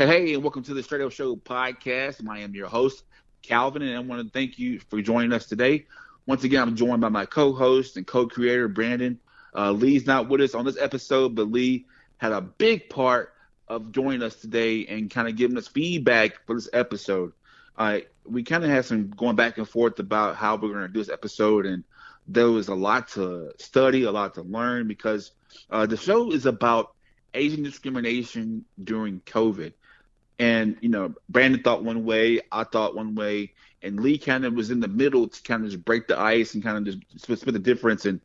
Hey, and welcome to the Straight Up Show podcast. I am your host, Calvin, and I want to thank you for joining us today. Once again, I'm joined by my co-host and co-creator, Brandon. Lee's not with us on this episode, but Lee had a big part of joining us today and kind of giving us feedback for this episode. We kind of had some going back and forth about how we're going to do this episode, and there was a lot to study, a lot to learn, because the show is about Asian discrimination during COVID. And, Brandon thought one way, I thought one way, and Lee kind of was in the middle to kind of just break the ice and kind of just split the difference and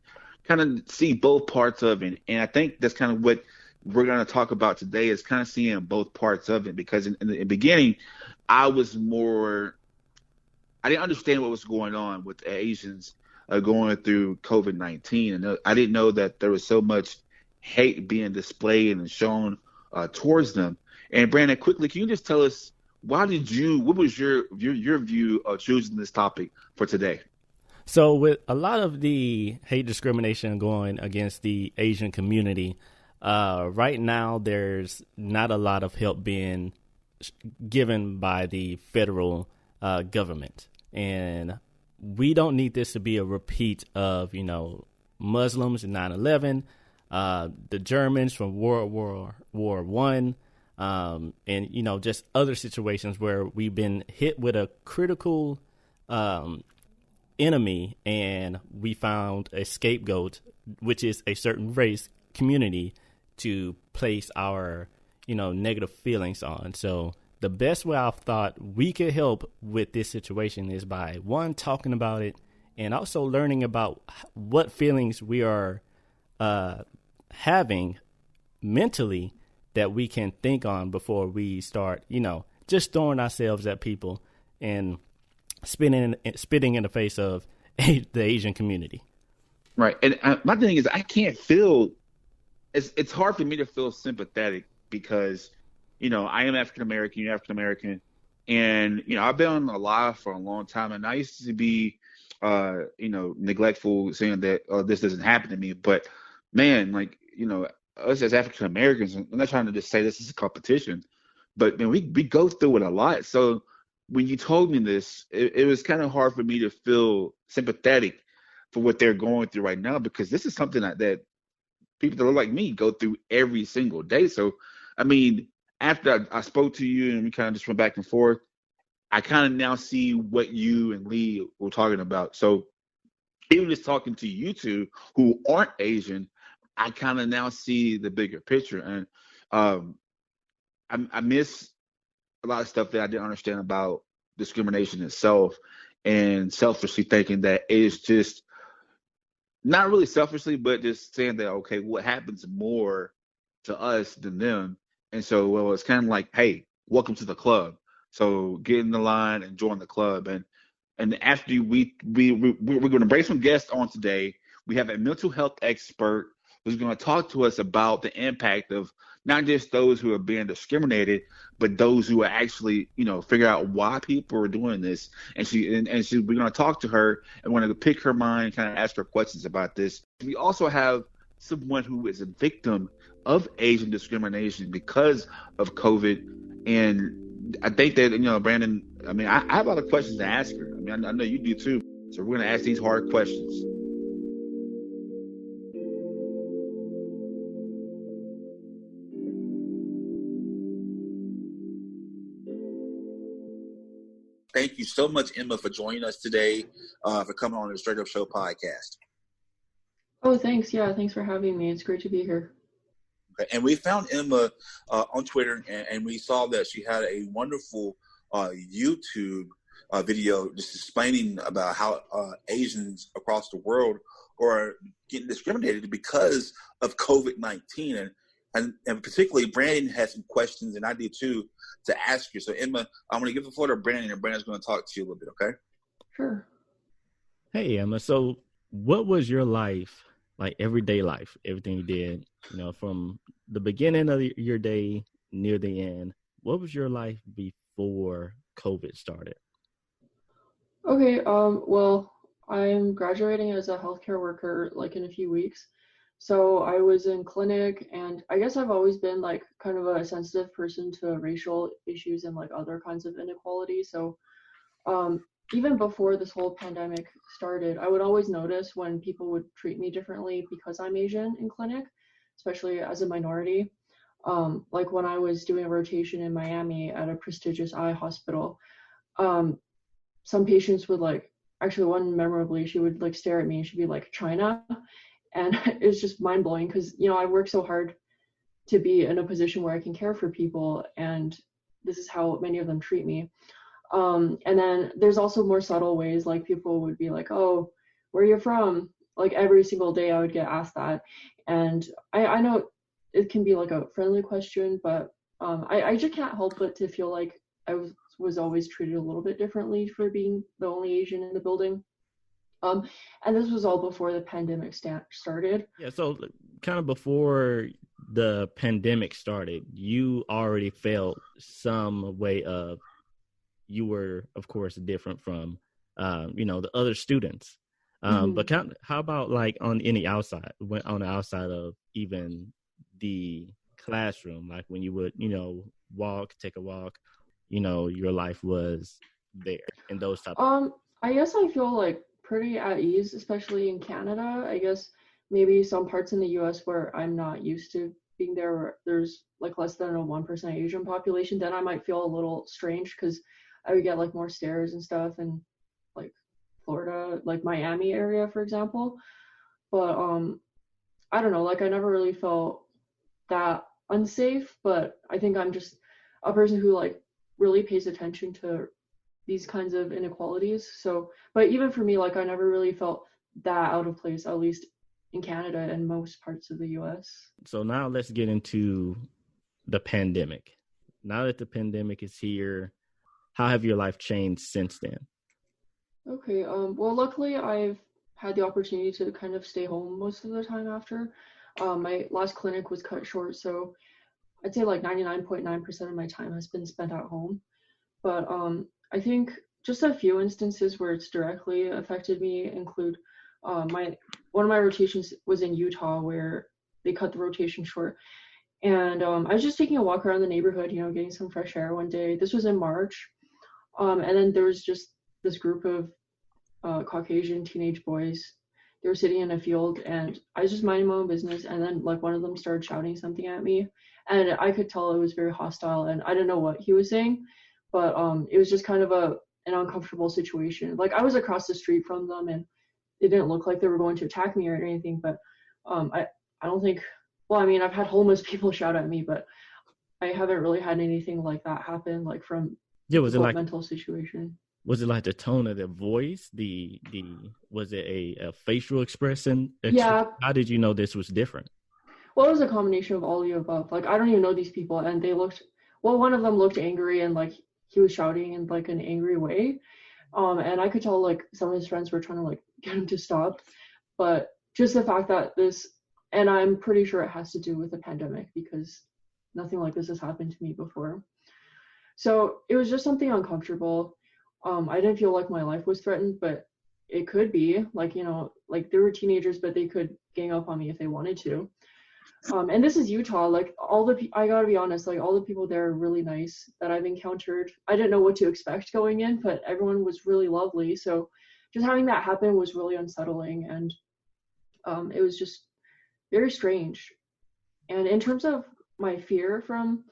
kind of see both parts of it. And I think that's kind of what we're going to talk about today, is kind of seeing both parts of it, because in the beginning, I didn't understand what was going on with Asians going through COVID-19. And I didn't know that there was so much hate being displayed and shown towards them. And Brandon, quickly, can you just tell us what was your view of choosing this topic for today? So with a lot of the hate discrimination going against the Asian community, right now there's not a lot of help being given by the federal government. And we don't need this to be a repeat of, Muslims in 9/11, the Germans from World War One. And, just other situations where we've been hit with a critical enemy, and we found a scapegoat, which is a certain race community, to place our, negative feelings on. So the best way I've thought we could help with this situation is by, one, talking about it, and also learning about what feelings we are having mentally that we can think on before we start, just throwing ourselves at people and spitting in the face of the Asian community. Right. And my thing is, it's hard for me to feel sympathetic because, I am African American, you're African American, and, I've been alive for a long time, and I used to be, neglectful, saying that this doesn't happen to me. But man, us as African Americans, I'm not trying to just say this is a competition, but man, we go through it a lot. So when you told me this, it was kind of hard for me to feel sympathetic for what they're going through right now, because this is something that people that look like me go through every single day. So, I mean, after I spoke to you and we kind of just went back and forth, I kind of now see what you and Lee were talking about. So even just talking to you two who aren't Asian, I kind of now see the bigger picture. And I miss a lot of stuff that I didn't understand about discrimination itself, and selfishly thinking that it's just not really selfishly, but just saying that, okay, what happens more to us than them? And so, well, it's kind of like, hey, welcome to the club. So get in the line and join the club. And after we're going to bring some guests on today. We have a mental health expert who's going to talk to us about the impact of not just those who are being discriminated, but those who are actually, figure out why people are doing this. And we're going to talk to her, and we're going to pick her mind and kind of ask her questions about this. We also have someone who is a victim of Asian discrimination because of COVID. And I think that, Brandon, I mean, I have a lot of questions to ask her. I mean, I know you do too. So we're going to ask these hard questions. Thank you so much, Emma, for joining us today, for coming on the Straight Up Show podcast. Oh, thanks. Yeah, thanks for having me. It's great to be here. Okay. And we found Emma on Twitter, and we saw that she had a wonderful YouTube video just explaining about how Asians across the world are getting discriminated because of COVID-19. And particularly, Brandon had some questions, and I did too, to ask you. So, Emma, I'm going to give the floor to Brandon, and Brandon's going to talk to you a little bit, okay? Sure. Hey, Emma. So what was your life, like everyday life, everything you did, from the beginning of your day near the end? What was your life before COVID started? Okay, well, I'm graduating as a healthcare worker, in a few weeks. So I was in clinic, and I guess I've always been like kind of a sensitive person to racial issues and like other kinds of inequality. So um, even before this whole pandemic started, I would always notice when people would treat me differently because I'm Asian in clinic, especially as a minority. Like when I was doing a rotation in Miami at a prestigious eye hospital, um, some patients would like, actually one memorably, she would like stare at me and she'd be like, China. And it was just mind blowing because, you know, I work so hard to be in a position where I can care for people, and this is how many of them treat me. And then there's also more subtle ways, like people would be like, oh, where are you from? Like every single day I would get asked that. And I know it can be like a friendly question, but I just can't help but to feel like I was always treated a little bit differently for being the only Asian in the building. And this was all before the pandemic started. Yeah, so kind of before the pandemic started, you already felt some way of you were, of course, different from, the other students. But how about like on the outside of even the classroom, like when you would, take a walk, your life was there and those type of. I guess I feel like pretty at ease, especially in Canada. I guess maybe some parts in the US where I'm not used to being there, where there's like less than a 1% Asian population, then I might feel a little strange because I would get like more stares and stuff, and like Florida, like Miami area, for example. But I don't know, like I never really felt that unsafe, but I think I'm just a person who like really pays attention to these kinds of inequalities. So, but even for me, like I never really felt that out of place, at least in Canada and most parts of the US. So now let's get into the pandemic. Now that the pandemic is here, how have your life changed since then? Okay, well, luckily I've had the opportunity to kind of stay home most of the time after. My last clinic was cut short, so I'd say like 99.9% of my time has been spent at home. But I think just a few instances where it's directly affected me include one of my rotations was in Utah where they cut the rotation short. And I was just taking a walk around the neighborhood, you know, getting some fresh air one day. This was in March. And then there was just this group of Caucasian teenage boys. They were sitting in a field, and I was just minding my own business. And then like one of them started shouting something at me, and I could tell it was very hostile. And I didn't know what he was saying, but it was just kind of an uncomfortable situation. Like I was across the street from them, and it didn't look like they were going to attack me or anything. But I don't think. Well, I mean, I've had homeless people shout at me, but I haven't really had anything like that happen, like from was it like mental situation. Was it like the tone of the voice? Was it a facial expression? Yeah. How did you know this was different? Well, it was a combination of all of the above. Like I don't even know these people, and they looked. Well, one of them looked angry, and like he was shouting in like an angry way. And I could tell like some of his friends were trying to like get him to stop. But just the fact that and I'm pretty sure it has to do with the pandemic because nothing like this has happened to me before. So it was just something uncomfortable. I didn't feel like my life was threatened, but it could be. Like, you know, like there were teenagers, but they could gang up on me if they wanted to. And this is Utah. Like I gotta be honest, like all the people there are really nice that I've encountered. I didn't know what to expect going in, but everyone was really lovely. So just having that happen was really unsettling, and it was just very strange. And in terms of my fear from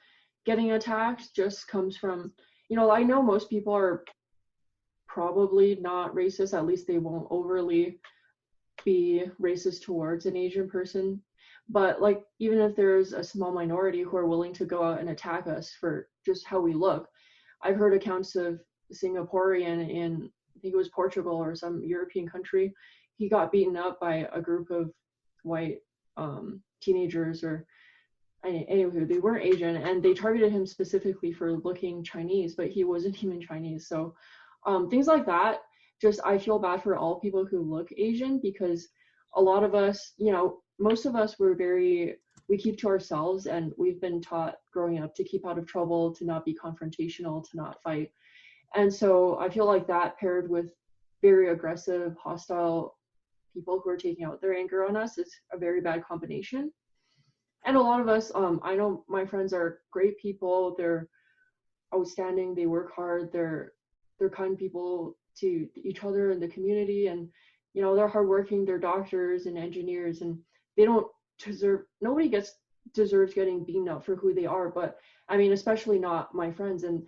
getting attacked, just comes from, you know, I know most people are probably not racist. At least they won't overly be racist towards an Asian person. But like, even if there's a small minority who are willing to go out and attack us for just how we look, I've heard accounts of Singaporean in, I think it was Portugal or some European country. He got beaten up by a group of white teenagers, or anyway, they weren't Asian, and they targeted him specifically for looking Chinese, but he wasn't even Chinese. So things like that, just I feel bad for all people who look Asian, because a lot of us, you know, most of us we keep to ourselves, and we've been taught growing up to keep out of trouble, to not be confrontational, to not fight. And so I feel like that paired with very aggressive, hostile people who are taking out their anger on us is a very bad combination. And a lot of us, I know my friends are great people. They're outstanding. They work hard. They're kind people to each other in the community, and they're hardworking. They're doctors and engineers, and they don't deserve. Nobody deserves getting beaten up for who they are. But I mean, especially not my friends. And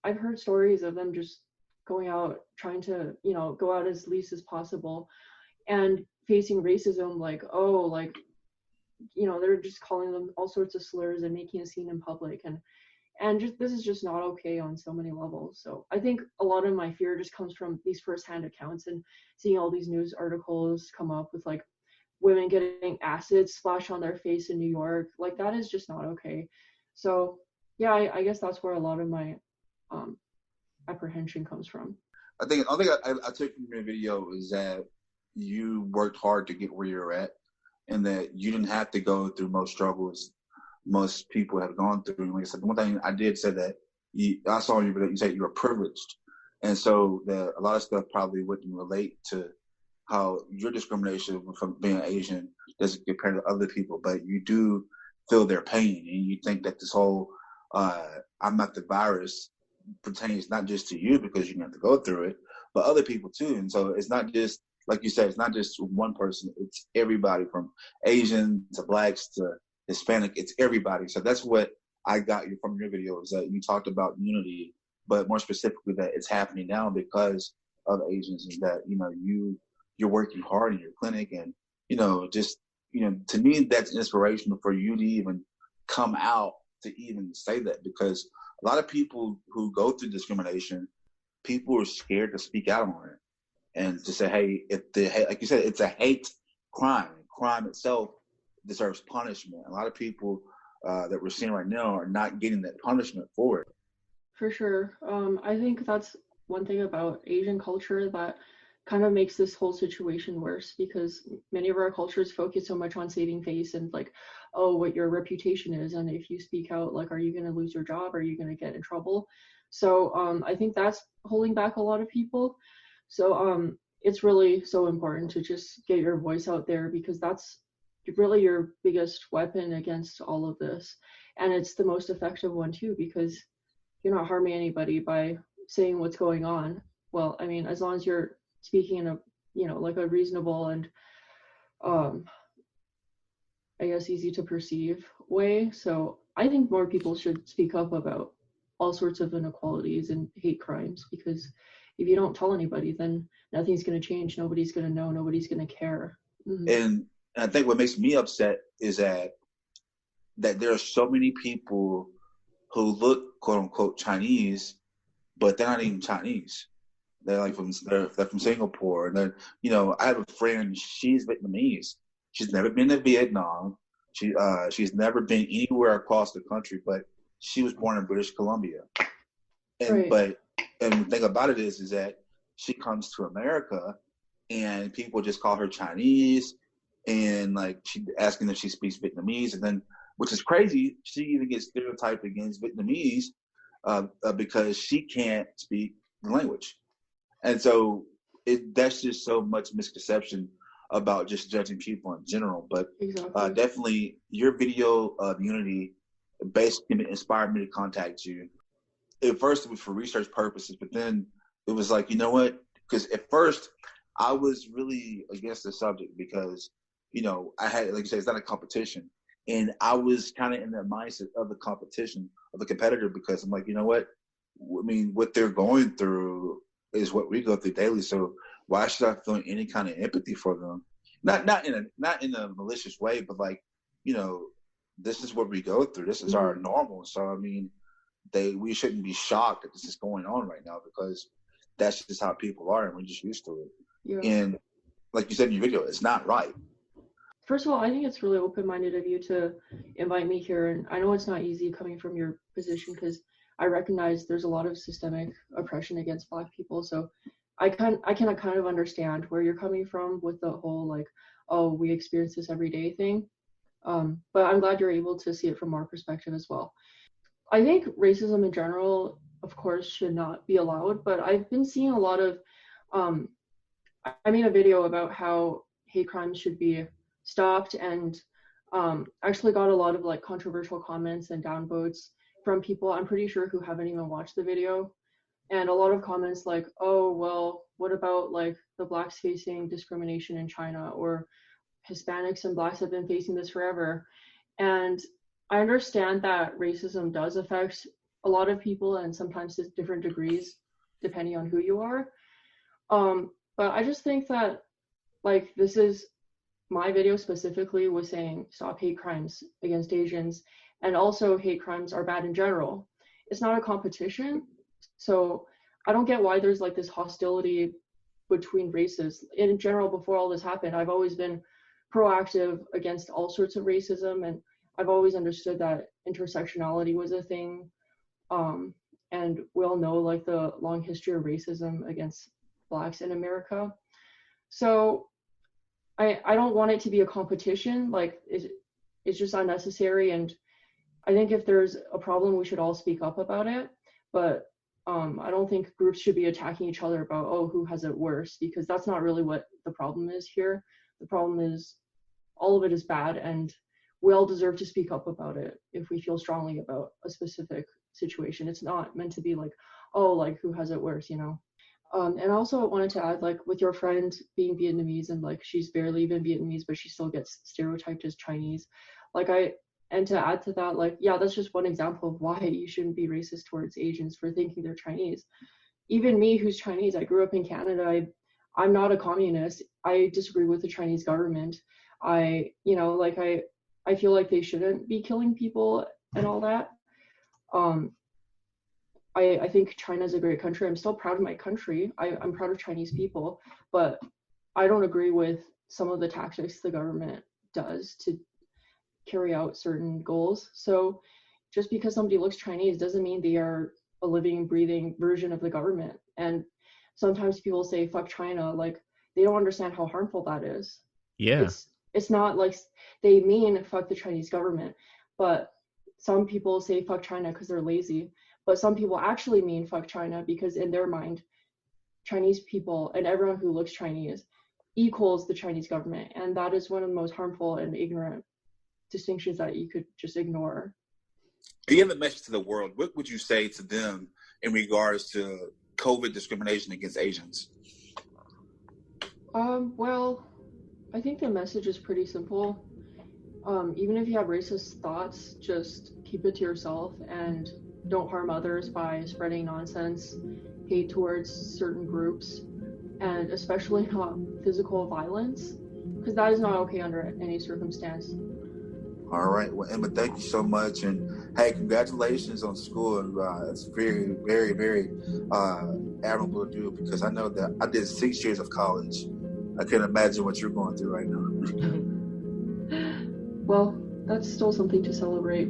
I've heard stories of them just going out, trying to go out as least as possible, and facing racism, like they're just calling them all sorts of slurs and making a scene in public, and just this is just not okay on so many levels. So I think a lot of my fear just comes from these firsthand accounts and seeing all these news articles come up with like women getting acid splashed on their face in New York. Like that is just not okay. So yeah, I guess that's where a lot of my apprehension comes from. I think I took from your video is that you worked hard to get where you're at, and that you didn't have to go through most struggles most people have gone through. And like I said, one thing I did say that I saw in your video, you said you were privileged, and so that a lot of stuff probably wouldn't relate to how your discrimination from being Asian doesn't compare to other people, but you do feel their pain, and you think that this whole I'm not the virus pertains not just to you because you have to go through it, but other people too. And so it's not just, like you said, it's not just one person, it's everybody from Asian to blacks to Hispanic, it's everybody. So that's what I got from your video, is that you talked about unity, but more specifically that it's happening now because of Asians, is that, you're working hard in your clinic, and, to me, that's inspirational for you to even come out to even say that, because a lot of people who go through discrimination, people are scared to speak out on it and to say, hey, like you said, it's a hate crime. Crime itself deserves punishment. A lot of people that we're seeing right now are not getting that punishment for it. For sure. I think that's one thing about Asian culture that kind of makes this whole situation worse, because many of our cultures focus so much on saving face and like, oh, what your reputation is, and if you speak out, like, are you going to lose your job? Are you going to get in trouble? So I think that's holding back a lot of people. So it's really so important to just get your voice out there, because that's really your biggest weapon against all of this. And it's the most effective one too, because you're not harming anybody by saying what's going on. Well, I mean, as long as you're speaking in a, like a reasonable and I guess easy to perceive way. So I think more people should speak up about all sorts of inequalities and hate crimes, because if you don't tell anybody, then nothing's going to change. Nobody's going to know. Nobody's going to care. Mm-hmm. And I think what makes me upset is that there are so many people who look quote unquote Chinese, but they're not even Chinese. They're from Singapore, and then I have a friend. She's Vietnamese. She's never been to Vietnam. She's never been anywhere across the country, but she was born in British Columbia. And right. And the thing about it is that she comes to America, and people just call her Chinese, and like she asking if she speaks Vietnamese, and then, which is crazy, she even gets stereotyped against Vietnamese because she can't speak the language. And so that's just so much misconception about just judging people in general. But exactly. Definitely your video of unity basically inspired me to contact you. At first it was for research purposes, but then it was like, you know what? Because at first I was really against the subject because, I had, like you said, it's not a competition. And I was kind of in the mindset of the competition, of the competitor, because I'm like, you know what? I mean, what they're going through is what we go through daily. So why should I feel any kind of empathy for them? Not in a malicious way, but like, this is what we go through. This is our normal. So I mean, we shouldn't be shocked that this is going on right now, because that's just how people are, and we're just used to it. Yeah. And like you said in your video, it's not right. First of all, I think it's really open-minded of you to invite me here, and I know it's not easy coming from your position, because I recognize there's a lot of systemic oppression against Black people. So I can kind of understand where you're coming from with the whole like, oh, we experience this every day thing. But I'm glad you're able to see it from our perspective as well. I think racism in general, of course, should not be allowed, but I've been seeing a lot of, I made a video about how hate crimes should be stopped, and actually got a lot of like controversial comments and downvotes from people I'm pretty sure who haven't even watched the video. And a lot of comments like, oh, well, what about like the blacks facing discrimination in China, or Hispanics and blacks have been facing this forever. And I understand that racism does affect a lot of people, and sometimes to different degrees depending on who you are. But I just think that like this is my video specifically was saying stop hate crimes against Asians, and also hate crimes are bad in general. It's not a competition. So I don't get why there's like this hostility between races. In general, before all this happened, I've always been proactive against all sorts of racism, and I've always understood that intersectionality was a thing. And we all know like the long history of racism against blacks in America. So I don't want it to be a competition. Like it's just unnecessary. And I think if there's a problem, we should all speak up about it. But I don't think groups should be attacking each other about, oh, who has it worse, because that's not really what the problem is here. The problem is all of it is bad, and we all deserve to speak up about it if we feel strongly about a specific situation. It's not meant to be like, oh, like who has it worse, you know? And I also wanted to add, like with your friend being Vietnamese and like she's barely even Vietnamese, but she still gets stereotyped as Chinese. And to add to that, like, yeah, that's just one example of why you shouldn't be racist towards Asians for thinking they're Chinese. Even me, who's Chinese, I grew up in Canada. I'm not a communist. I disagree with the Chinese government. I feel like they shouldn't be killing people and all that. I think China's a great country. I'm still proud of my country. I'm proud of Chinese people, but I don't agree with some of the tactics the government does to carry out certain goals. So just because somebody looks Chinese doesn't mean they are a living, breathing version of the government. And sometimes people say fuck China, like they don't understand how harmful that is. Yeah. It's not like they mean fuck the Chinese government, but some people say fuck China because they're lazy. But some people actually mean fuck China because in their mind, Chinese people and everyone who looks Chinese equals the Chinese government. And that is one of the most harmful and ignorant distinctions that you could just ignore. If you have a message to the world, what would you say to them in regards to COVID discrimination against Asians? Well, I think the message is pretty simple. Even if you have racist thoughts, just keep it to yourself and don't harm others by spreading nonsense, hate towards certain groups, and especially not physical violence, because that is not okay under any circumstance. All right. Well, Emma, thank you so much. And hey, congratulations on school. And it's very, very, very admirable to do, because I know that I did 6 years of college. I can't imagine what you're going through right now. Well, that's still something to celebrate.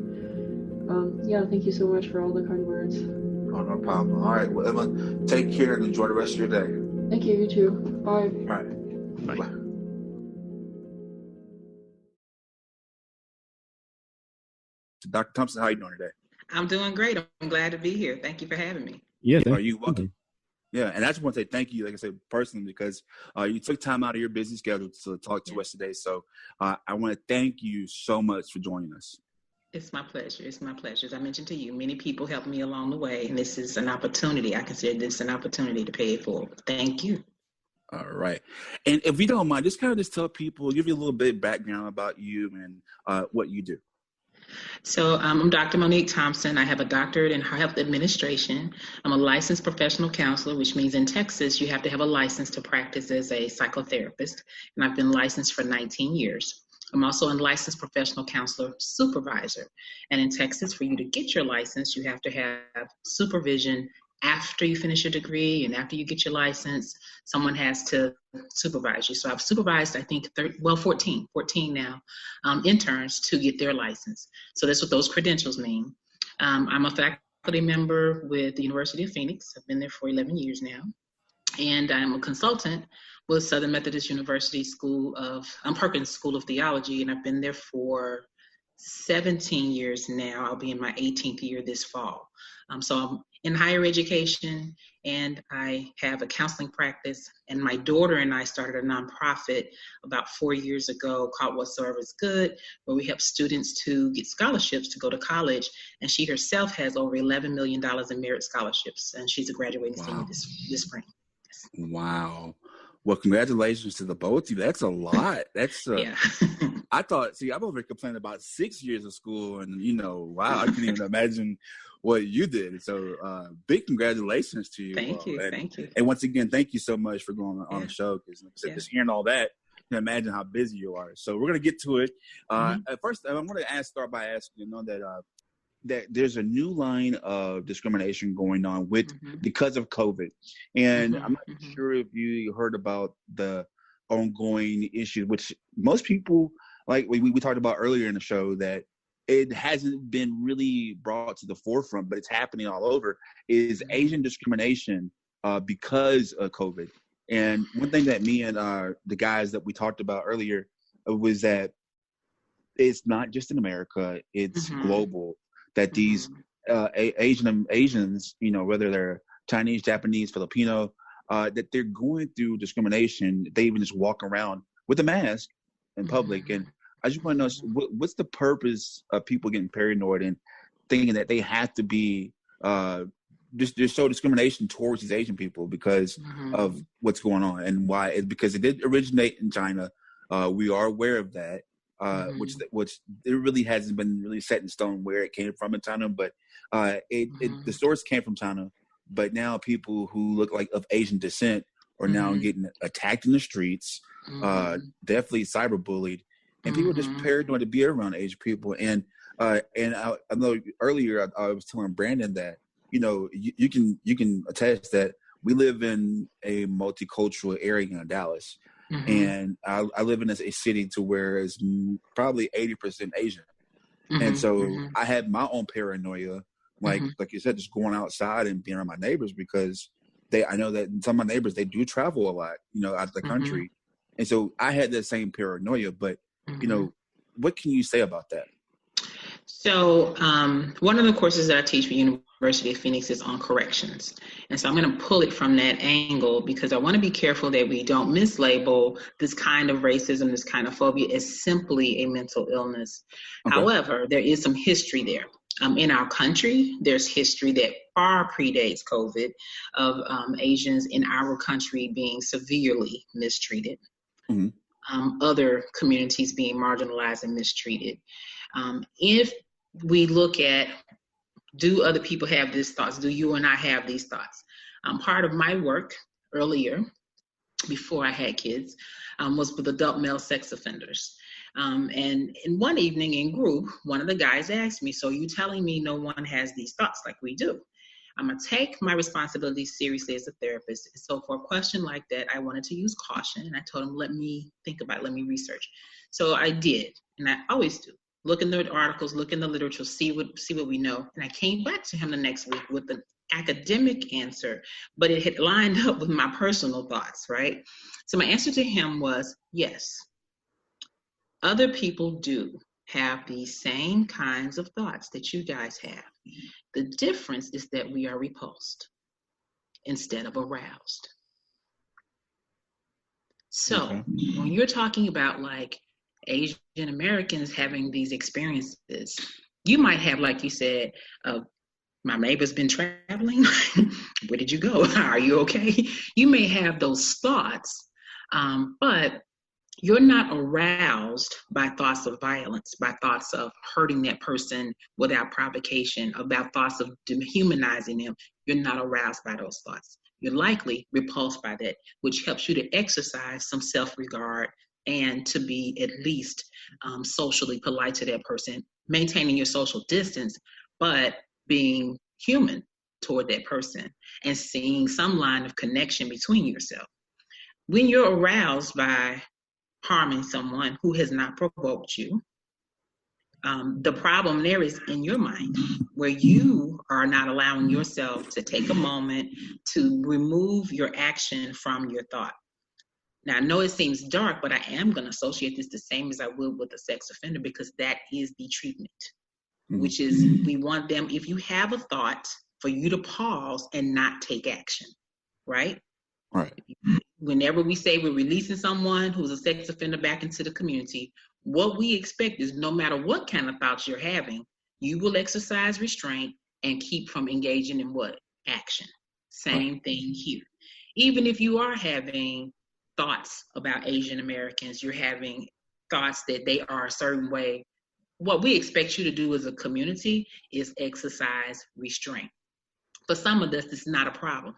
Yeah, thank you so much for all the kind words. Oh, no problem. All right. Well, Emma, take care and enjoy the rest of your day. Thank you, you too. Bye. All right. Bye. Bye. Dr. Thompson, how are you doing today? I'm doing great. I'm glad to be here. Thank you for having me. Yeah. Are you welcome? Yeah, and I just want to say thank you, like I said, personally, because you took time out of your busy schedule to talk to us today. So I want to thank you so much for joining us. It's my pleasure. It's my pleasure. As I mentioned to you, many people helped me along the way, and this is an opportunity. I consider this an opportunity to pay it forward. Thank you. All right. And if you don't mind, just tell people, give you a little bit of background about you and what you do. So I'm Dr. Monique Thompson. I have a doctorate in health administration. I'm a licensed professional counselor, which means in Texas, you have to have a license to practice as a psychotherapist. And I've been licensed for 19 years. I'm also a licensed professional counselor supervisor. And in Texas, for you to get your license, you have to have supervision after you finish your degree and after you get your license. Someone has to supervise you. So I've supervised, I think, 14 now, interns to get their license. So that's what those credentials mean. I'm a faculty member with the University of Phoenix. I've been there for 11 years now. And I'm a consultant with Southern Methodist University Perkins School of Theology, and I've been there for 17 years now. I'll be in my 18th year this fall. So I'm in higher education, and I have a counseling practice. And my daughter and I started a nonprofit about 4 years ago called Whatsoever is Good, where we help students to get scholarships to go to college. And she herself has over $11 million in merit scholarships, and she's a graduating senior this spring. Wow. Well, congratulations to the both of you. That's a lot. That's yeah. I've over here complaining about 6 years of school, and wow, I can't even imagine what you did. So big congratulations to you. Thank you. Thank you. And once again, thank you so much for going on the show, because just hearing all that, you can imagine how busy you are. So we're going to get to it. At first, I want to start by asking, that there's a new line of discrimination going on because of COVID. And I'm not sure if you heard about the ongoing issue, which most people, like we talked about earlier in the show, that it hasn't been really brought to the forefront, but it's happening all over, is Asian discrimination because of COVID. And one thing that me and the guys that we talked about earlier was that it's not just in America, it's global. That these Asians, whether they're Chinese, Japanese, Filipino, that they're going through discrimination. They even just walk around with a mask in public. And I just want to know, what's the purpose of people getting paranoid and thinking that they have to be just show discrimination towards these Asian people because of what's going on, and why? It's because it did originate in China. We are aware of that. Which it really hasn't been really set in stone where it came from in China, but the source came from China. But now people who look like of Asian descent are now getting attacked in the streets, definitely cyberbullied, and people are just paranoid to be around Asian people. And I know earlier I was telling Brandon that you can attest that we live in a multicultural area in Dallas. And I live in a city to where it's probably 80% Asian. And so I had my own paranoia, like you said, just going outside and being around my neighbors, because I know that some of my neighbors, they do travel a lot, out of the country. And so I had that same paranoia, but, what can you say about that? So one of the courses that I teach at University of Phoenix is on corrections. And so I'm going to pull it from that angle, because I want to be careful that we don't mislabel this kind of racism, this kind of phobia, as simply a mental illness. Okay. However, there is some history there. In our country, there's history that far predates COVID of Asians in our country being severely mistreated. Other communities being marginalized and mistreated. If we look at, do other people have these thoughts? Do you and I have these thoughts? Part of my work earlier, before I had kids, was with adult male sex offenders. And in one evening in group, one of the guys asked me, so you telling me no one has these thoughts like we do? I'm going to take my responsibility seriously as a therapist. So for a question like that, I wanted to use caution. And I told him, let me think about it, let me research. So I did, and I always do. Look in the articles, look in the literature, see what we know. And I came back to him the next week with an academic answer, but it had lined up with my personal thoughts, right? So my answer to him was, yes, other people do have these same kinds of thoughts that you guys have. The difference is that we are repulsed instead of aroused. So when you're talking about like Asian Americans having these experiences, you might have, like you said, my neighbor's been traveling. Where did you go? Are you okay? You may have those thoughts, but you're not aroused by thoughts of violence, by thoughts of hurting that person without provocation, about thoughts of dehumanizing them. You're not aroused by those thoughts. You're likely repulsed by that, which helps you to exercise some self-regard and to be at least socially polite to that person, maintaining your social distance, but being human toward that person and seeing some line of connection between yourself. When you're aroused by harming someone who has not provoked you, the problem there is in your mind, where you are not allowing yourself to take a moment to remove your action from your thought. Now, I know it seems dark, but I am going to associate this the same as I would with a sex offender, because that is the treatment. which is we want them, if you have a thought, for you to pause and not take action, right? Right. Whenever we say we're releasing someone who's a sex offender back into the community, what we expect is no matter what kind of thoughts you're having, you will exercise restraint and keep from engaging in what? Action. Same thing here. Even if you are having thoughts about Asian Americans, you're having thoughts that they are a certain way, what we expect you to do as a community is exercise restraint. For some of us, it's not a problem.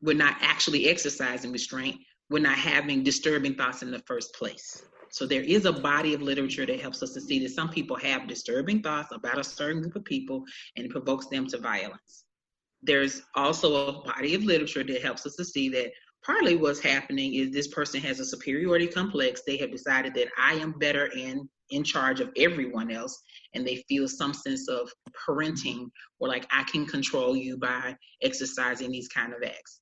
We're not actually exercising restraint. We're not having disturbing thoughts in the first place. So there is a body of literature that helps us to see that some people have disturbing thoughts about a certain group of people and it provokes them to violence. There's also a body of literature that helps us to see that partly what's happening is this person has a superiority complex. They have decided that I am better and in charge of everyone else, and they feel some sense of parenting or like I can control you by exercising these kind of acts.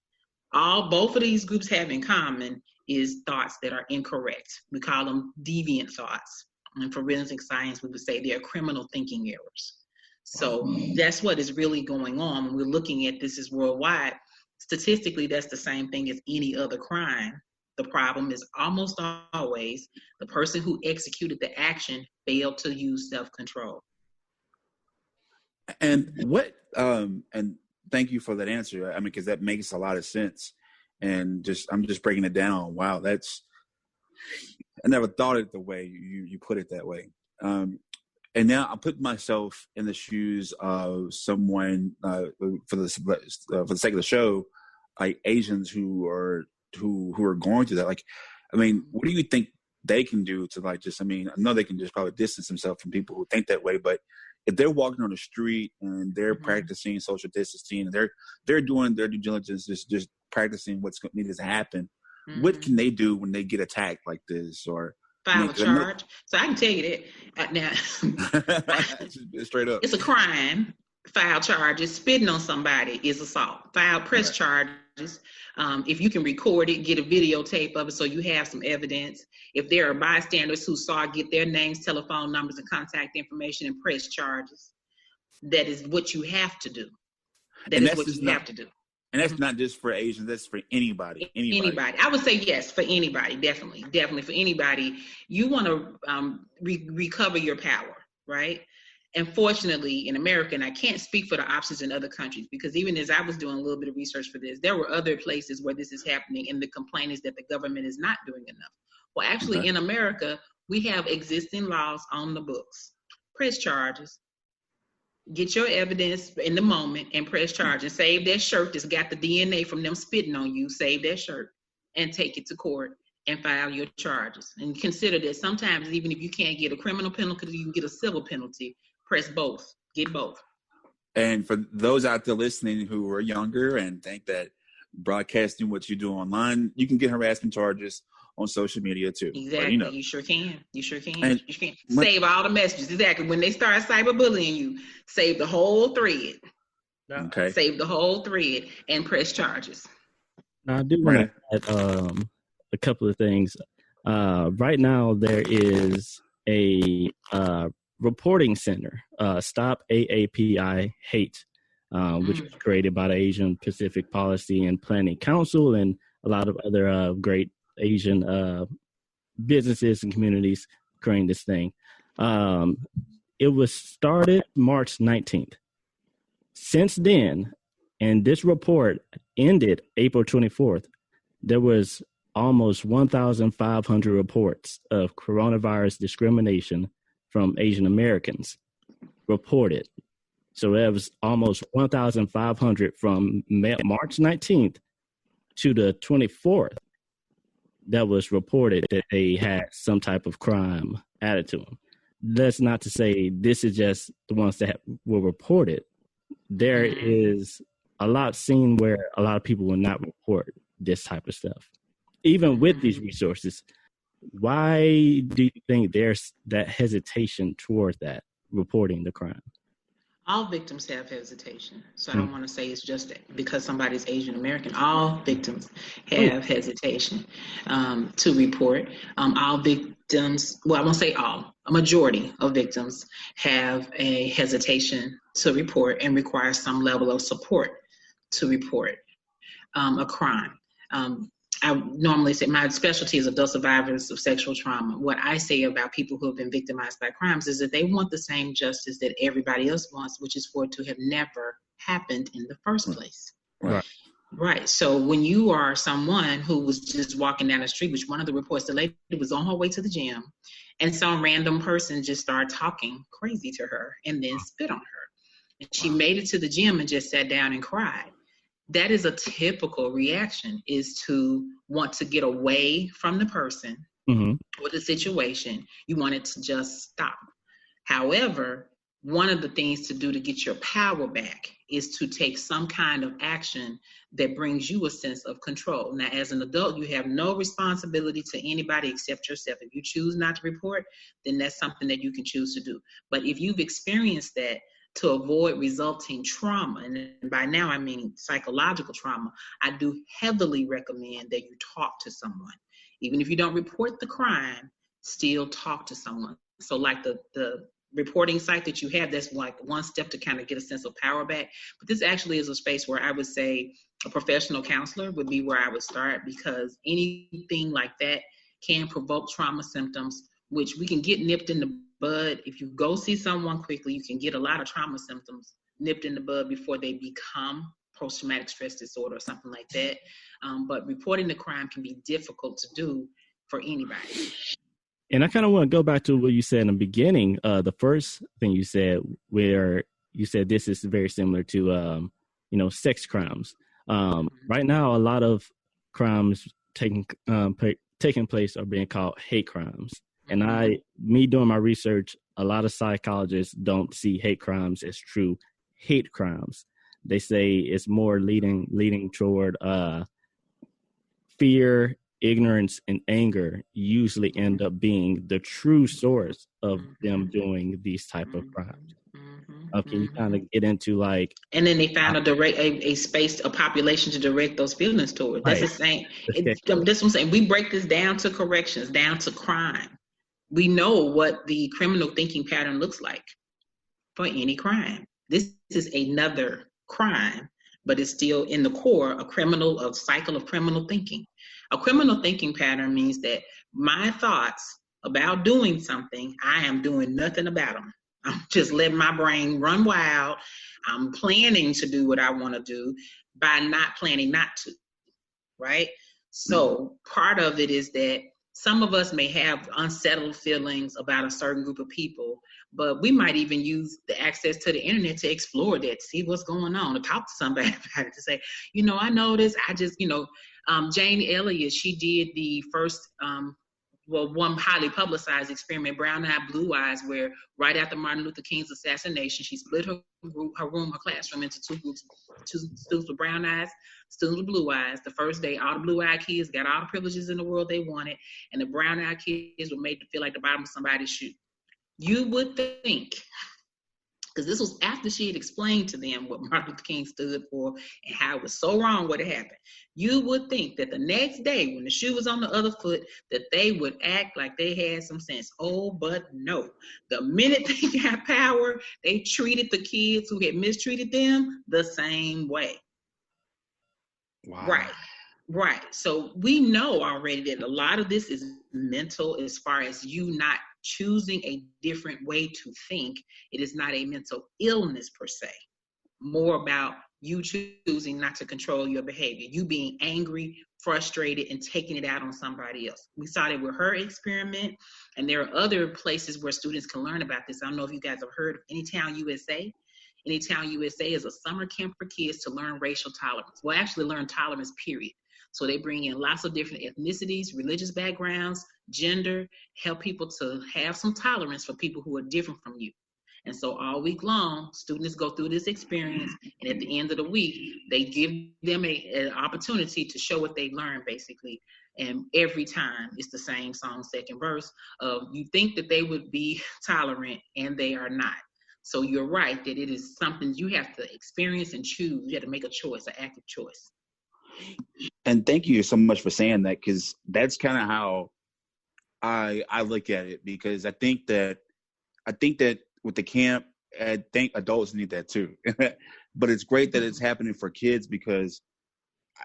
Both of these groups have in common is thoughts that are incorrect. We call them deviant thoughts. In forensic science, we would say they are criminal thinking errors. So that's what is really going on when we're looking at this as worldwide. Statistically, that's the same thing as any other crime. The problem is almost always the person who executed the action failed to use self-control. And and thank you for that answer. I mean, because that makes a lot of sense. And I'm just breaking it down. Wow, I never thought it the way you put it that way. And now I put myself in the shoes of someone for the sake of the show, like Asians who are going through that. Like, I mean, what do you think they can do to like just? I mean, I know they can just probably distance themselves from people who think that way, but if they're walking on the street and they're practicing social distancing, and they're doing their due diligence, just practicing what's needed to happen, what can they do when they get attacked like this or? File a charge. So I can tell you that now. Straight up. It's a crime. File charges. Spitting on somebody is assault. Press charges. If you can record it, get a videotape of it so you have some evidence. If there are bystanders who saw it, get their names, telephone numbers, and contact information and press charges. That is what you have to do. That is what you have to do. And that's not just for Asians, that's for anybody. Anybody. I would say yes, for anybody, definitely for anybody. You want to recover your power, right? And fortunately, in America, and I can't speak for the options in other countries, because even as I was doing a little bit of research for this, there were other places where this is happening, and the complaint is that the government is not doing enough. Well, actually, in America, we have existing laws on the books. Press charges. Get your evidence in the moment and press charge and save that shirt that's got the DNA from them spitting on you. Save that shirt and take it to court and file your charges. And consider that sometimes even if you can't get a criminal penalty, you can get a civil penalty. Press both. Get both. And for those out there listening who are younger and think that broadcasting what you do online, you can get harassment charges on social media too. Exactly. You sure can. And save all the messages. Exactly. When they start cyberbullying you, save the whole thread. Okay. Save the whole thread and press charges. Now, I do want to add a couple of things. Right now, there is a reporting center, Stop AAPI Hate, which was created by the Asian Pacific Policy and Planning Council and a lot of other great Asian businesses and communities creating this thing. It was started March 19th. Since then, and this report ended April 24th, there was almost 1,500 reports of coronavirus discrimination from Asian Americans reported. So that was almost 1,500 from March 19th to the 24th. That was reported that they had some type of crime added to them. That's not to say this is just the ones that were reported. There is a lot seen where a lot of people will not report this type of stuff. Even with these resources, why do you think there's that hesitation toward that, reporting the crime? All victims have hesitation. So I don't want to say it's just because somebody's Asian American. All victims have hesitation to report. All victims, well, I won't say all, a majority of victims have a hesitation to report and require some level of support to report a crime. I normally say my specialty is adult survivors of sexual trauma. What I say about people who have been victimized by crimes is that they want the same justice that everybody else wants, which is for it to have never happened in the first place. Right. So when you are someone who was just walking down the street, which one of the reports, the lady was on her way to the gym, and some random person just started talking crazy to her and then spit on her. And she made it to the gym and just sat down and cried. That is a typical reaction, is to want to get away from the person or the situation. You want it to just stop. However, one of the things to do to get your power back is to take some kind of action that brings you a sense of control. Now, as an adult, you have no responsibility to anybody except yourself. If you choose not to report, then that's something that you can choose to do. But if you've experienced that, to avoid resulting trauma, and by now I mean psychological trauma, I do heavily recommend that you talk to someone. Even if you don't report the crime, still talk to someone. So like the reporting site that you have, that's like one step to kind of get a sense of power back. But this actually is a space where I would say a professional counselor would be where I would start, because anything like that can provoke trauma symptoms, which we can get nipped in the bud. If you go see someone quickly, you can get a lot of trauma symptoms nipped in the bud before they become post-traumatic stress disorder or something like that. But reporting the crime can be difficult to do for anybody. And I kind of want to go back to what you said in the beginning. The first thing you said, where you said this is very similar to, sex crimes. Right now, a lot of crimes taking place are being called hate crimes. And me doing my research, a lot of psychologists don't see hate crimes as true hate crimes. They say it's more leading toward fear, ignorance, and anger usually end up being the true source of them doing these type of crimes. Can you kind of get into like? And then they found a space, a population to direct those feelings toward. That's the same. This what I'm saying. We break this down to corrections, down to crime. We know what the criminal thinking pattern looks like for any crime. This is another crime, but it's still in the core a cycle of criminal thinking. A criminal thinking pattern means that my thoughts about doing something, I am doing nothing about them. I'm just letting my brain run wild. I'm planning to do what I want to do by not planning not to, right? So part of it is that some of us may have unsettled feelings about a certain group of people, but we might even use the access to the internet to explore that, see what's going on, to talk to somebody about it, to say, I noticed, Jane Elliott, she did the first, one highly publicized experiment, Brown Eye, Blue Eyes, where right after Martin Luther King's assassination, she split her classroom into two groups, two students with brown eyes, students with blue eyes. The first day, all the blue-eyed kids got all the privileges in the world they wanted, and the brown-eyed kids were made to feel like the bottom of somebody's shoe. You would think, because this was after she had explained to them what Martin Luther King stood for and how it was so wrong what had happened. You would think that the next day when the shoe was on the other foot, that they would act like they had some sense. Oh, but no. The minute they got power, they treated the kids who had mistreated them the same way. Wow. Right. So we know already that a lot of this is mental, as far as you not choosing a different way to think. It is not a mental illness per se, more about you choosing not to control your behavior, you being angry, frustrated, and taking it out on somebody else. We saw that with her experiment, and there are other places where students can learn about this. I don't know if you guys have heard of Anytown USA. Anytown USA is a summer camp for kids to learn racial tolerance. Well, actually learn tolerance, period. So they bring in lots of different ethnicities, religious backgrounds, gender, help people to have some tolerance for people who are different from you. And so all week long, students go through this experience, and at the end of the week, they give them an opportunity to show what they learned, basically. And every time it's the same song, second verse of, you think that they would be tolerant, and they are not. So you're right that it is something you have to experience and choose. You have to make a choice, an active choice. And thank you so much for saying that, because that's kind of how I look at it, because I think that with the camp, I think adults need that too. But it's great that it's happening for kids, because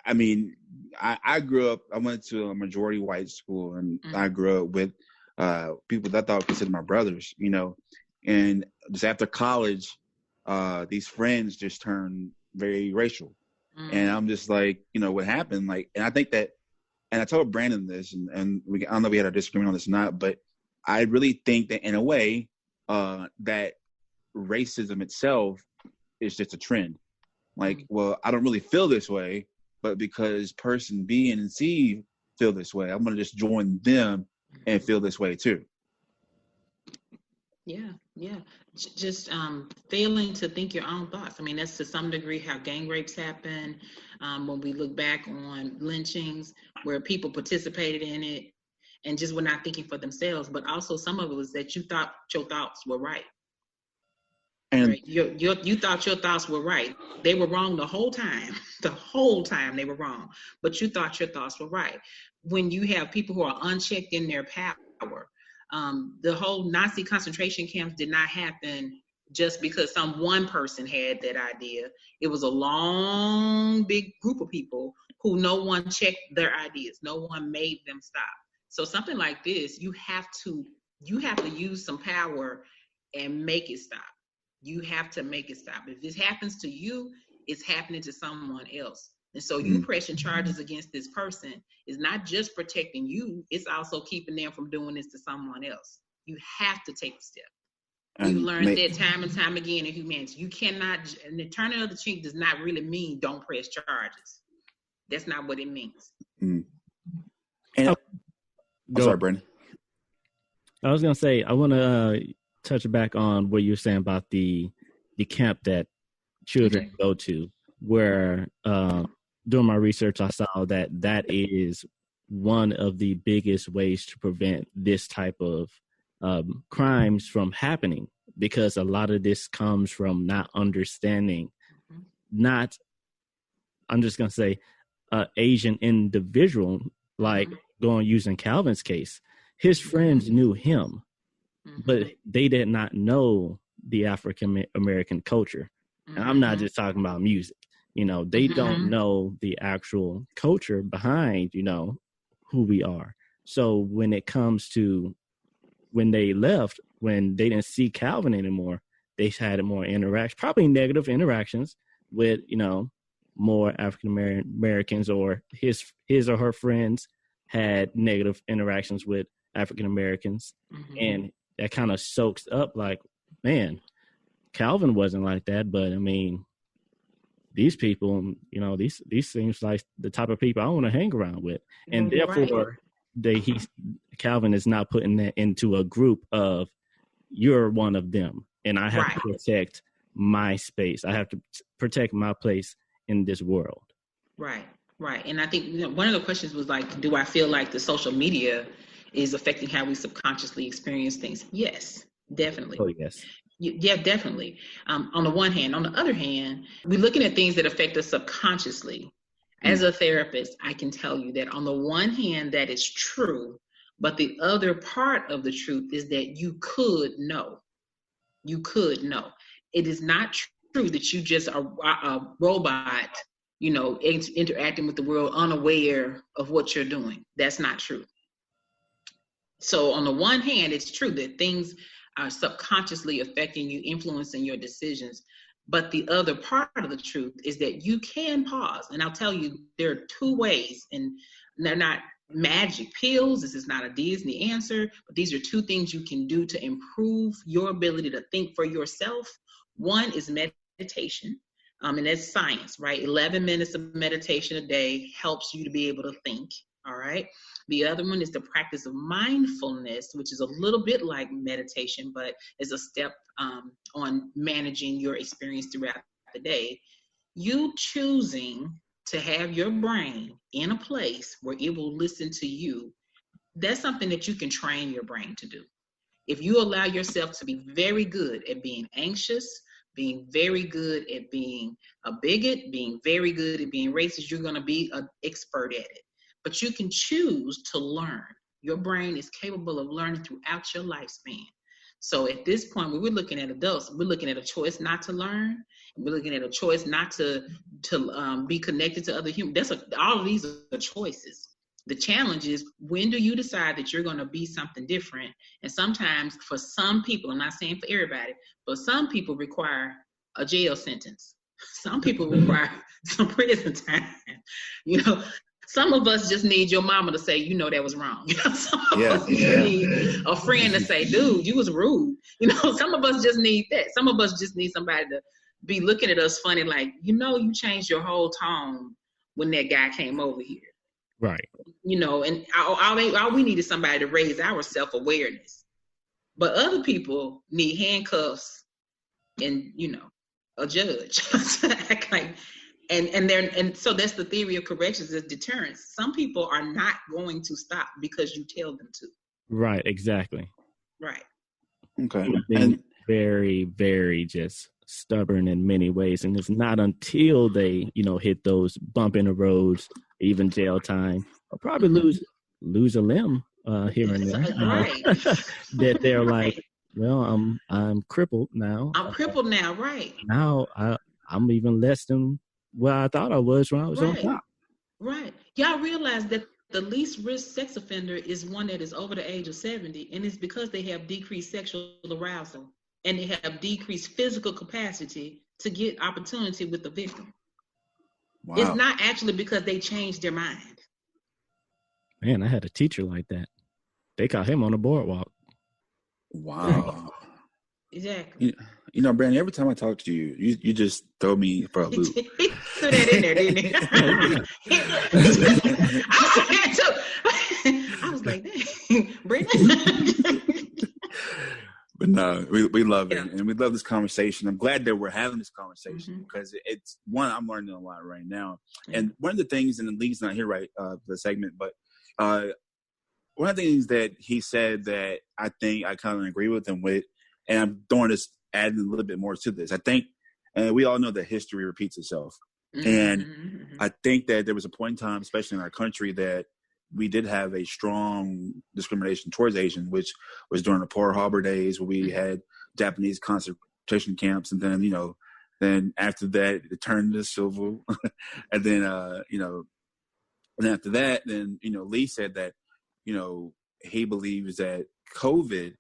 I mean, I grew up, I went to a majority white school, and I grew up with people that I thought were considered my brothers, you know, and just after college, these friends just turned very racial. And I'm just like, you know, what happened? Like, and I think that, and I told Brandon this, and I don't know if we had a disagreement on this or not, but I really think that in a way, that racism itself is just a trend. Like, well, I don't really feel this way, but because person B and C feel this way, I'm going to just join them and feel this way too. Yeah. Just failing to think your own thoughts. I mean, that's to some degree how gang rapes happen. When we look back on lynchings, where people participated in it and just were not thinking for themselves, but also some of it was that you thought your thoughts were right. And right? You thought your thoughts were right. They were wrong the whole time. The whole time they were wrong. But you thought your thoughts were right. When you have people who are unchecked in their power, the whole Nazi concentration camps did not happen just because some one person had that idea. It was a long, big group of people who no one checked their ideas. No one made them stop. So something like this, you have to use some power and make it stop. You have to make it stop. If this happens to you, it's happening to someone else. And so you pressing charges against this person is not just protecting you, it's also keeping them from doing this to someone else. You have to take a step. We've learned that time and time again in humanity. You cannot, and the turning of the cheek does not really mean don't press charges. That's not what it means. And I'm sorry, Brandon. I was going to say, I want to touch back on what you were saying about the camp that children go to, where during my research, I saw that is one of the biggest ways to prevent this type of crimes from happening, because a lot of this comes from not understanding, I'm just going to say, Asian individual, like using Calvin's case, his friends knew him, but they did not know the African American culture. And I'm not just talking about music. You know, they don't know the actual culture behind, you know, who we are. So when it comes to when they left, when they didn't see Calvin anymore, they had more interaction, probably negative interactions with, you know, more African Americans, or his or her friends had negative interactions with African Americans. And that kind of soaks up like, man, Calvin wasn't like that, but I mean, these people, you know, these seems like the type of people I want to hang around with. And therefore Calvin is not putting that into a group of, you're one of them, and I have to protect my space. I have to protect my place in this world. Right. And I think, you know, one of the questions was like, do I feel like the social media is affecting how we subconsciously experience things? Yes, definitely. Oh, yes. Yeah, definitely. On the one hand. On the other hand, we're looking at things that affect us subconsciously. As a therapist, I can tell you that on the one hand, that is true. But the other part of the truth is that you could know. You could know. It is not true that you just are a robot, you know, interacting with the world unaware of what you're doing. That's not true. So on the one hand, it's true that things are subconsciously affecting you, influencing your decisions. But the other part of the truth is that you can pause. And I'll tell you, there are two ways, and they're not magic pills. This is not a Disney answer, but these are two things you can do to improve your ability to think for yourself. One is meditation, and that's science, right? 11 minutes of meditation a day helps you to be able to think, all right? The other one is the practice of mindfulness, which is a little bit like meditation, but is a step on managing your experience throughout the day. You choosing to have your brain in a place where it will listen to you, that's something that you can train your brain to do. If you allow yourself to be very good at being anxious, being very good at being a bigot, being very good at being racist, you're going to be an expert at it. But you can choose to learn. Your brain is capable of learning throughout your lifespan. So at this point, when we're looking at adults, we're looking at a choice not to learn. We're looking at a choice not to be connected to other humans. All of these are choices. The challenge is, when do you decide that you're going to be something different? And sometimes for some people, I'm not saying for everybody, but some people require a jail sentence. Some people require some prison time. You know, some of us just need your mama to say, you know, that was wrong. You know, some of us need a friend to say, dude, you was rude. You know, some of us just need that. Some of us just need somebody to be looking at us funny, like, you know, you changed your whole tone when that guy came over here. Right. You know, and all we need is somebody to raise our self-awareness. But other people need handcuffs and, you know, a judge to act like, and so that's the theory of corrections, is deterrence. Some people are not going to stop because you tell them to. Right, exactly. Right. Okay. And very, very just stubborn in many ways. And it's not until they, you know, hit those bump in the roads, even jail time, or probably lose a limb here and there, right. that they're like, well, I'm crippled now. I'm crippled now, right. Now I'm even less than what I thought I was when I was on top. Right. Y'all realize that the least risk sex offender is one that is over the age of 70, and it's because they have decreased sexual arousal and they have decreased physical capacity to get opportunity with the victim. Wow. It's not actually because they changed their mind. Man, I had a teacher like that. They caught him on the boardwalk. Wow. Exactly. You know, Brandon, every time I talk to you, you just throw me for a loop. He threw that in there, didn't he? I was like, dang, Brandon. But no, we love it, and we love this conversation. I'm glad that we're having this conversation because it's one, I'm learning a lot right now. And one of the things, and Lee's not here right for the segment, but one of the things that he said that I think I kind of agree with him with, and I'm throwing this, adding a little bit more to this. I think, and we all know that history repeats itself. And I think that there was a point in time, especially in our country, that we did have a strong discrimination towards Asians, which was during the Pearl Harbor days where we had Japanese concentration camps. And then, you know, then after that, it turned to civil. And then, you know, and after that, then, you know, Lee said that, you know, he believes that COVID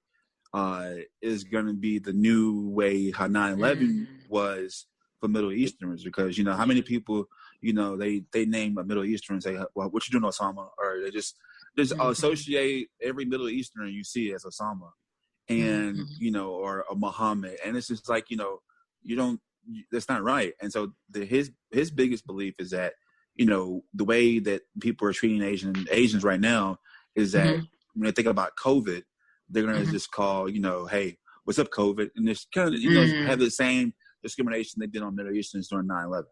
is going to be the new way how 9/11 was for Middle Easterners, because, you know, how many people, you know, they name a Middle Eastern and say, well, what you doing, Osama? Or they just associate every Middle Easterner you see as Osama, and, you know, or a Muhammad. And it's just like, you know, that's not right. And so his biggest belief is that, you know, the way that people are treating Asians right now is that when they think about COVID, they're going to just call, you know, hey, what's up, COVID? And it's kind of, you know, have the same discrimination they did on Middle Easterns during 9/11.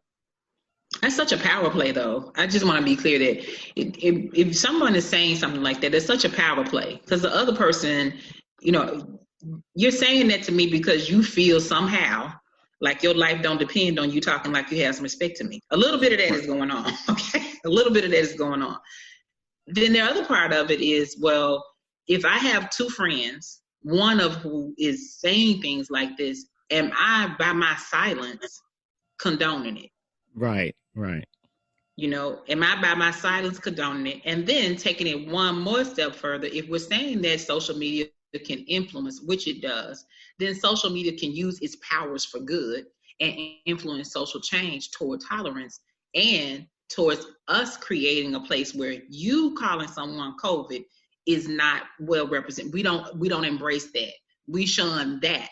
That's such a power play, though. I just want to be clear that if someone is saying something like that, it's such a power play, because the other person, you know, you're saying that to me because you feel somehow like your life don't depend on you talking like you have some respect to me. A little bit of that is going on, okay? A little bit of that is going on. Then the other part of it is, well, if I have two friends, one of who is saying things like this, am I, by my silence, condoning it? Right. You know, am I, by my silence, condoning it? And then taking it one more step further, if we're saying that social media can influence, which it does, then social media can use its powers for good and influence social change toward tolerance and towards us creating a place where you calling someone COVID is not well represented. We don't embrace that. We shun that.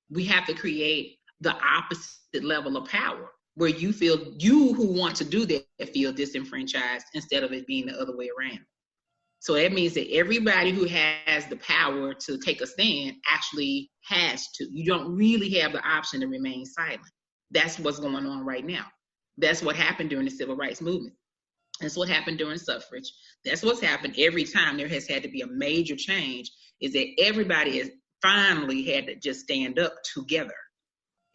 We have to create the opposite level of power, where you who want to do that feel disenfranchised instead of it being the other way around. So that means that everybody who has the power to take a stand actually has to. You don't really have the option to remain silent. That's what's going on right now. That's what happened during the civil rights movement. That's what happened during suffrage. That's what's happened every time there has had to be a major change, is that everybody has finally had to just stand up together.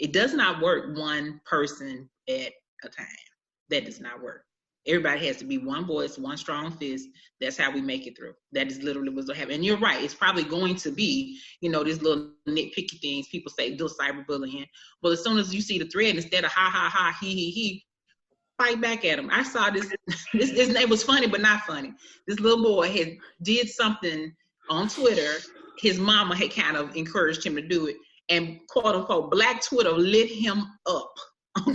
It does not work one person at a time. That does not work. Everybody has to be one voice, one strong fist. That's how we make it through. That is literally what's going to happen. And you're right. It's probably going to be, these little nitpicky things people say, do cyberbullying. Well, as soon as you see the thread, instead of ha, ha, ha, he, fight back at him. I saw this. It was funny, but not funny. This little boy did something on Twitter. His mama had kind of encouraged him to do it. And quote unquote, Black Twitter lit him up.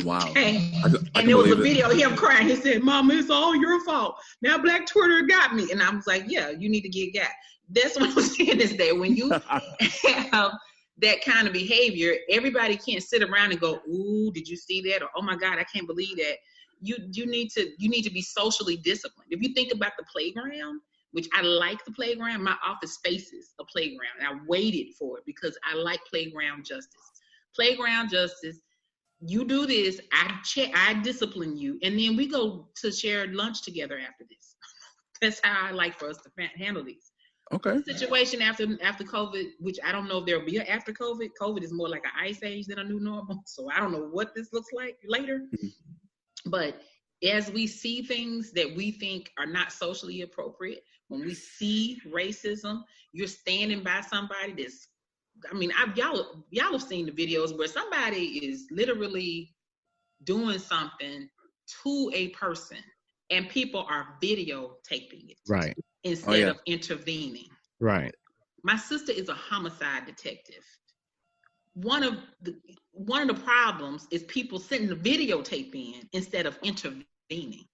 Wow. Okay. And there was a video of him crying. He said, Mama, it's all your fault. Now Black Twitter got me. And I was like, yeah, you need to get got. That's what I'm saying, is that when you have that kind of behavior, everybody can't sit around and go, ooh, did you see that? Or, oh my God, I can't believe that. You need to be socially disciplined. If you think about the playground, which I like the playground, my office faces a playground. And I waited for it because I like playground justice. Playground justice, you do this, I discipline you, and then we go to shared lunch together after this. That's how I like for us to handle these. Okay. The situation after COVID, which I don't know if there'll be an after COVID. COVID is more like an ice age than a new normal. So I don't know what this looks like later. But as we see things that we think are not socially appropriate, when we see racism, you're standing by somebody that's, y'all have seen the videos where somebody is literally doing something to a person and people are videotaping it. Right. Instead of intervening. Right. My sister is a homicide detective. One of the problems is people sending the videotape in instead of intervening.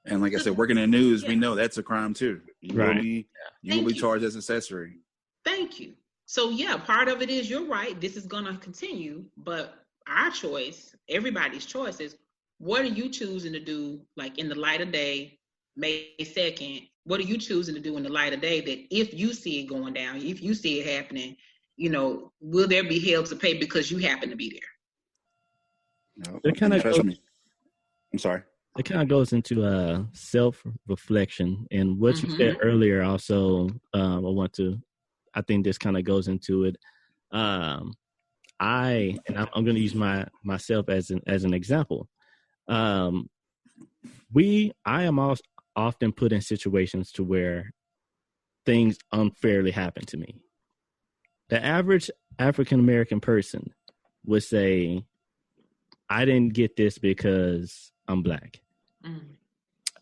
And like I said, working in the news, we know that's a crime too. You right. will be charged as accessory. Thank you. So yeah, part of it is, you're right, this is going to continue, but our choice, everybody's choice, is what are you choosing to do, like in the light of day, May 2nd, what are you choosing to do in the light of day that if you see it going down, if you see it happening, will there be hell to pay because you happen to be there? No, it kind of I'm sorry. It kind of goes into self-reflection, and what you said earlier also, I think this kind of goes into it. I'm going to use myself as an example. I am also often put in situations to where things unfairly happen to me. The average African American person would say, I didn't get this because I'm Black.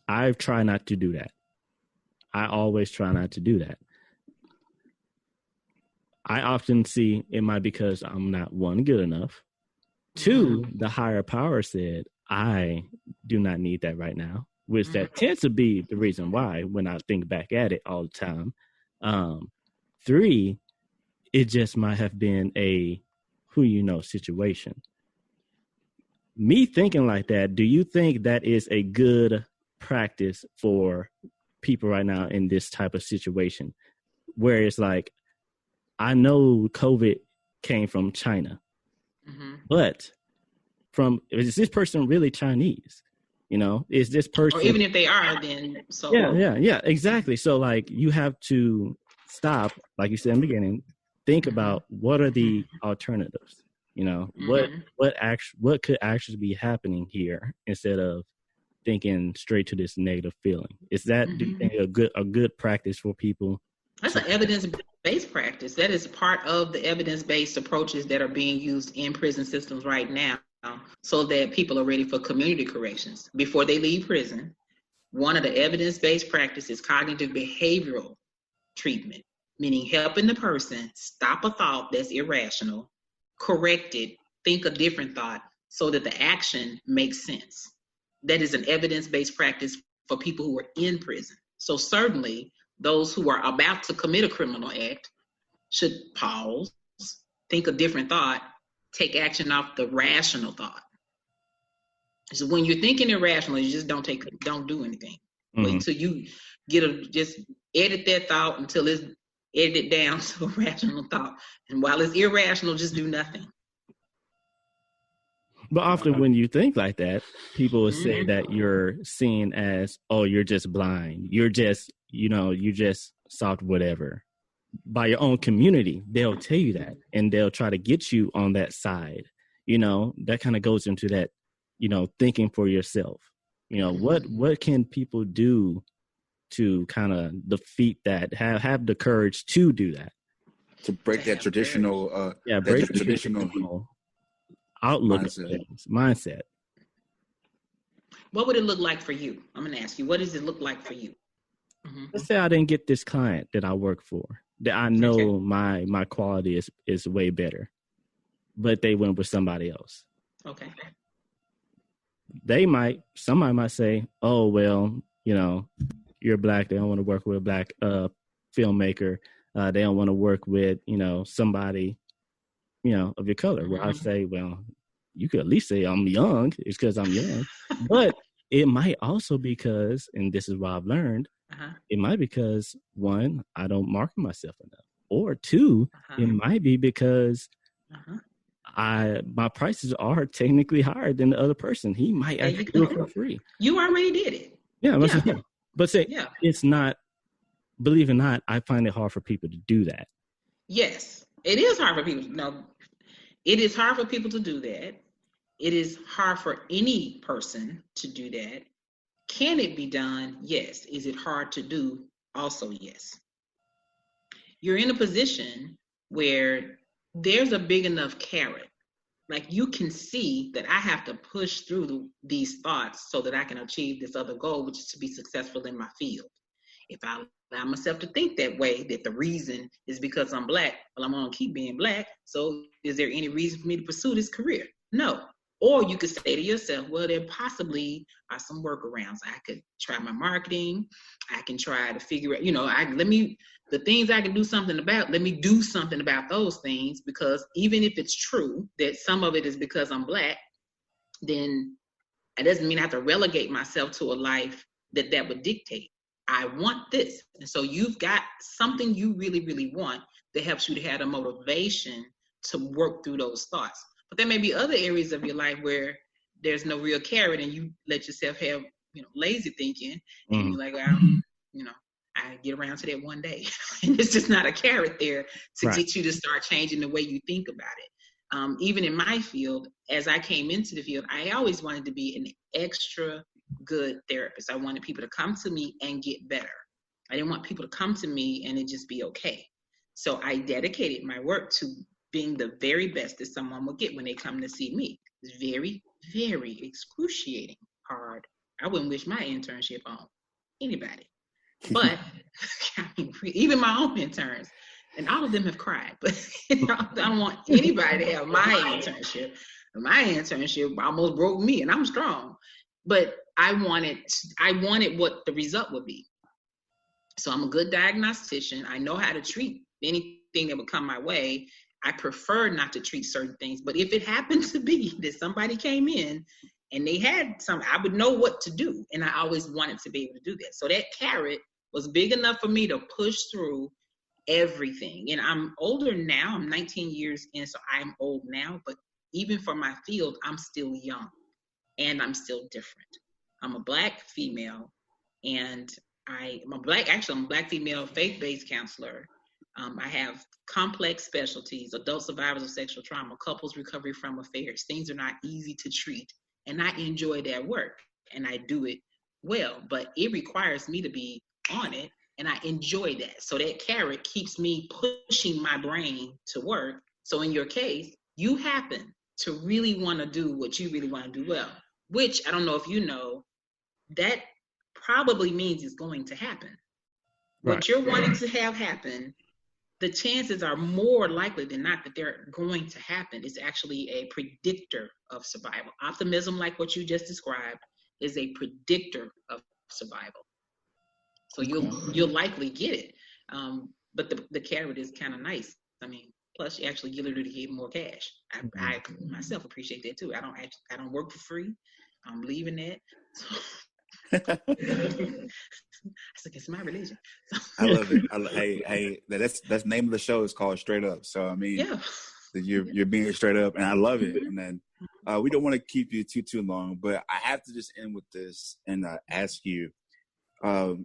I try not to do that. I always try not to do that. I often see it might be because I'm not, one, good enough. Two, the higher power said, I do not need that right now, which that tends to be the reason why when I think back at it all the time. Three, it just might have been a situation. Me thinking like that, do you think that is a good practice for people right now in this type of situation? Where it's like, I know COVID came from China, but is this person really Chinese? Is this person? Or even if they are, then so. Yeah, exactly. So like, you have to stop, like you said in the beginning, think about what are the alternatives. What could actually be happening here instead of thinking straight to this negative feeling. Is that do you think a good practice for people? That's an evidence-based practice. That is part of the evidence-based approaches that are being used in prison systems right now, so that people are ready for community corrections before they leave prison. One of the evidence-based practices is cognitive behavioral treatment, meaning helping the person stop a thought that's irrational, correct it, think a different thought, so that the action makes sense. That is an evidence-based practice for people who are in prison. So certainly, those who are about to commit a criminal act should pause, think a different thought, take action off the rational thought. So when you're thinking irrational, you just don't do anything. Wait till you just edit that thought until it's edited down to a rational thought. And while it's irrational, just do nothing. But often when you think like that, people will say that you're seen as, oh, you're just blind. You're just, you just soft whatever. By your own community, they'll tell you that, and they'll try to get you on that side. That kind of goes into that, thinking for yourself. What can people do to kind of defeat that, have the courage to do that? To break that traditional, break the traditional outlook mindset. What would it look like for you? I'm going to ask you, what does it look like for you? Let's say I didn't get this client that I work for, that I know my quality is way better, but they went with somebody else. Okay. Somebody might say, oh, well, you're black. They don't want to work with a black filmmaker. They don't want to work with, somebody, of your color. Where I say, well, you could at least say I'm young. It's because I'm young. But it might also because, and this is what I've learned, it might be because, one, I don't market myself enough. Or two, it might be because my prices are technically higher than the other person. He might actually do it for free. You already did it. Yeah. But it's not, believe it or not, I find it hard for people to do that. Yes, it is hard for people. No, it is hard for people to do that. It is hard for any person to do that. Can it be done? Yes. Is it hard to do? Also, yes. You're in a position where there's a big enough carrot. Like, you can see that I have to push through these thoughts so that I can achieve this other goal, which is to be successful in my field. If I allow myself to think that way, that the reason is because I'm black, well, I'm going to keep being black. So is there any reason for me to pursue this career? No. Or you could say to yourself, well, there possibly are some workarounds. I could try my marketing. I can try to figure out, the things I can do something about, let me do something about those things, because even if it's true that some of it is because I'm black, then it doesn't mean I have to relegate myself to a life that would dictate. I want this. And so you've got something you really, really want that helps you to have a motivation to work through those thoughts. But there may be other areas of your life where there's no real carrot, and you let yourself have, lazy thinking, and you're like, well, I get around to that one day. And it's just not a carrot there to get you to start changing the way you think about it. Even in my field, as I came into the field, I always wanted to be an extra good therapist. I wanted people to come to me and get better. I didn't want people to come to me and it just be okay. So I dedicated my work to being the very best that someone will get when they come to see me. It's very, very excruciating hard. I wouldn't wish my internship on anybody. But even my own interns, and all of them have cried, but I don't want anybody to have my internship. My internship almost broke me, and I'm strong. But I wanted what the result would be. So I'm a good diagnostician. I know how to treat anything that would come my way. I prefer not to treat certain things, but if it happened to be that somebody came in and they had I would know what to do. And I always wanted to be able to do that. So that carrot was big enough for me to push through everything. And I'm older now. I'm 19 years in, so I'm old now. But even for my field, I'm still young and I'm still different. I'm a Black female, and I'm a Black female faith-based counselor. I have complex specialties, adult survivors of sexual trauma, couples recovery from affairs. Things are not easy to treat, and I enjoy that work, and I do it well, but it requires me to be on it, and I enjoy that. So that carrot keeps me pushing my brain to work. So in your case, you happen to really want to do what you really want to do well, which I don't know if you know, that probably means it's going to happen. Right. What you're wanting to have happen, the chances are more likely than not that they're going to happen. It's actually a predictor of survival. Optimism, like what you just described, is a predictor of survival. So you'll likely get it. But the carrot is kind of nice. I mean, plus you actually literally get more cash. I myself appreciate that too. I don't work for free. I'm leaving that. So. It's my religion. I love it. Hey, that's the name of the show is called Straight Up. So I mean, that you're being straight up, and I love it. And then we don't want to keep you too long, but I have to just end with this and ask you, how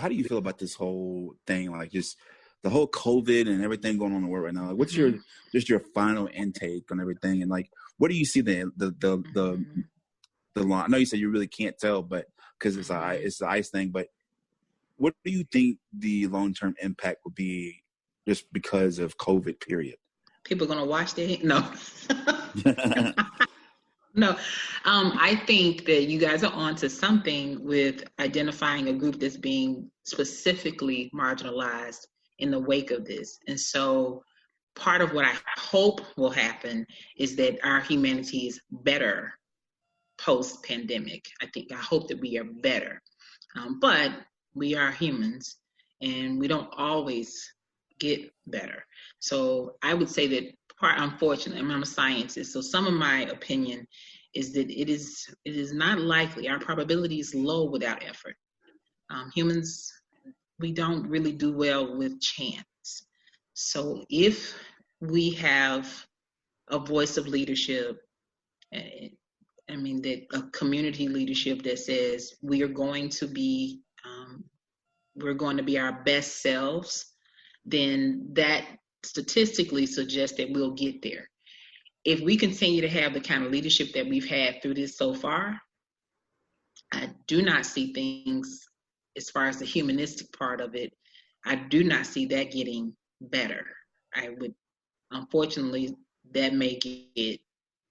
do you feel about this whole thing? Like just the whole COVID and everything going on in the world right now. Like, what's your final intake on everything? And like, what do you see the line? I know you said you really can't tell, but because it's the ice thing. But what do you think the long-term impact will be just because of COVID? Period. People are gonna watch that? No. No, I think that you guys are onto something with identifying a group that's being specifically marginalized in the wake of this. And so part of what I hope will happen is that our humanity is better post-pandemic. I hope that we are better. But we are humans and we don't always get better. So I would say that unfortunately, I'm a scientist, so some of my opinion is that it is not likely. Our probability is low without effort. Humans, we don't really do well with chance. So if we have a voice of leadership, that a community leadership that says we are going to be our best selves, then that statistically suggests that we'll get there. If we continue to have the kind of leadership that we've had through this so far, I do not see things as far as the humanistic part of it. I do not see that getting better. Unfortunately, that may get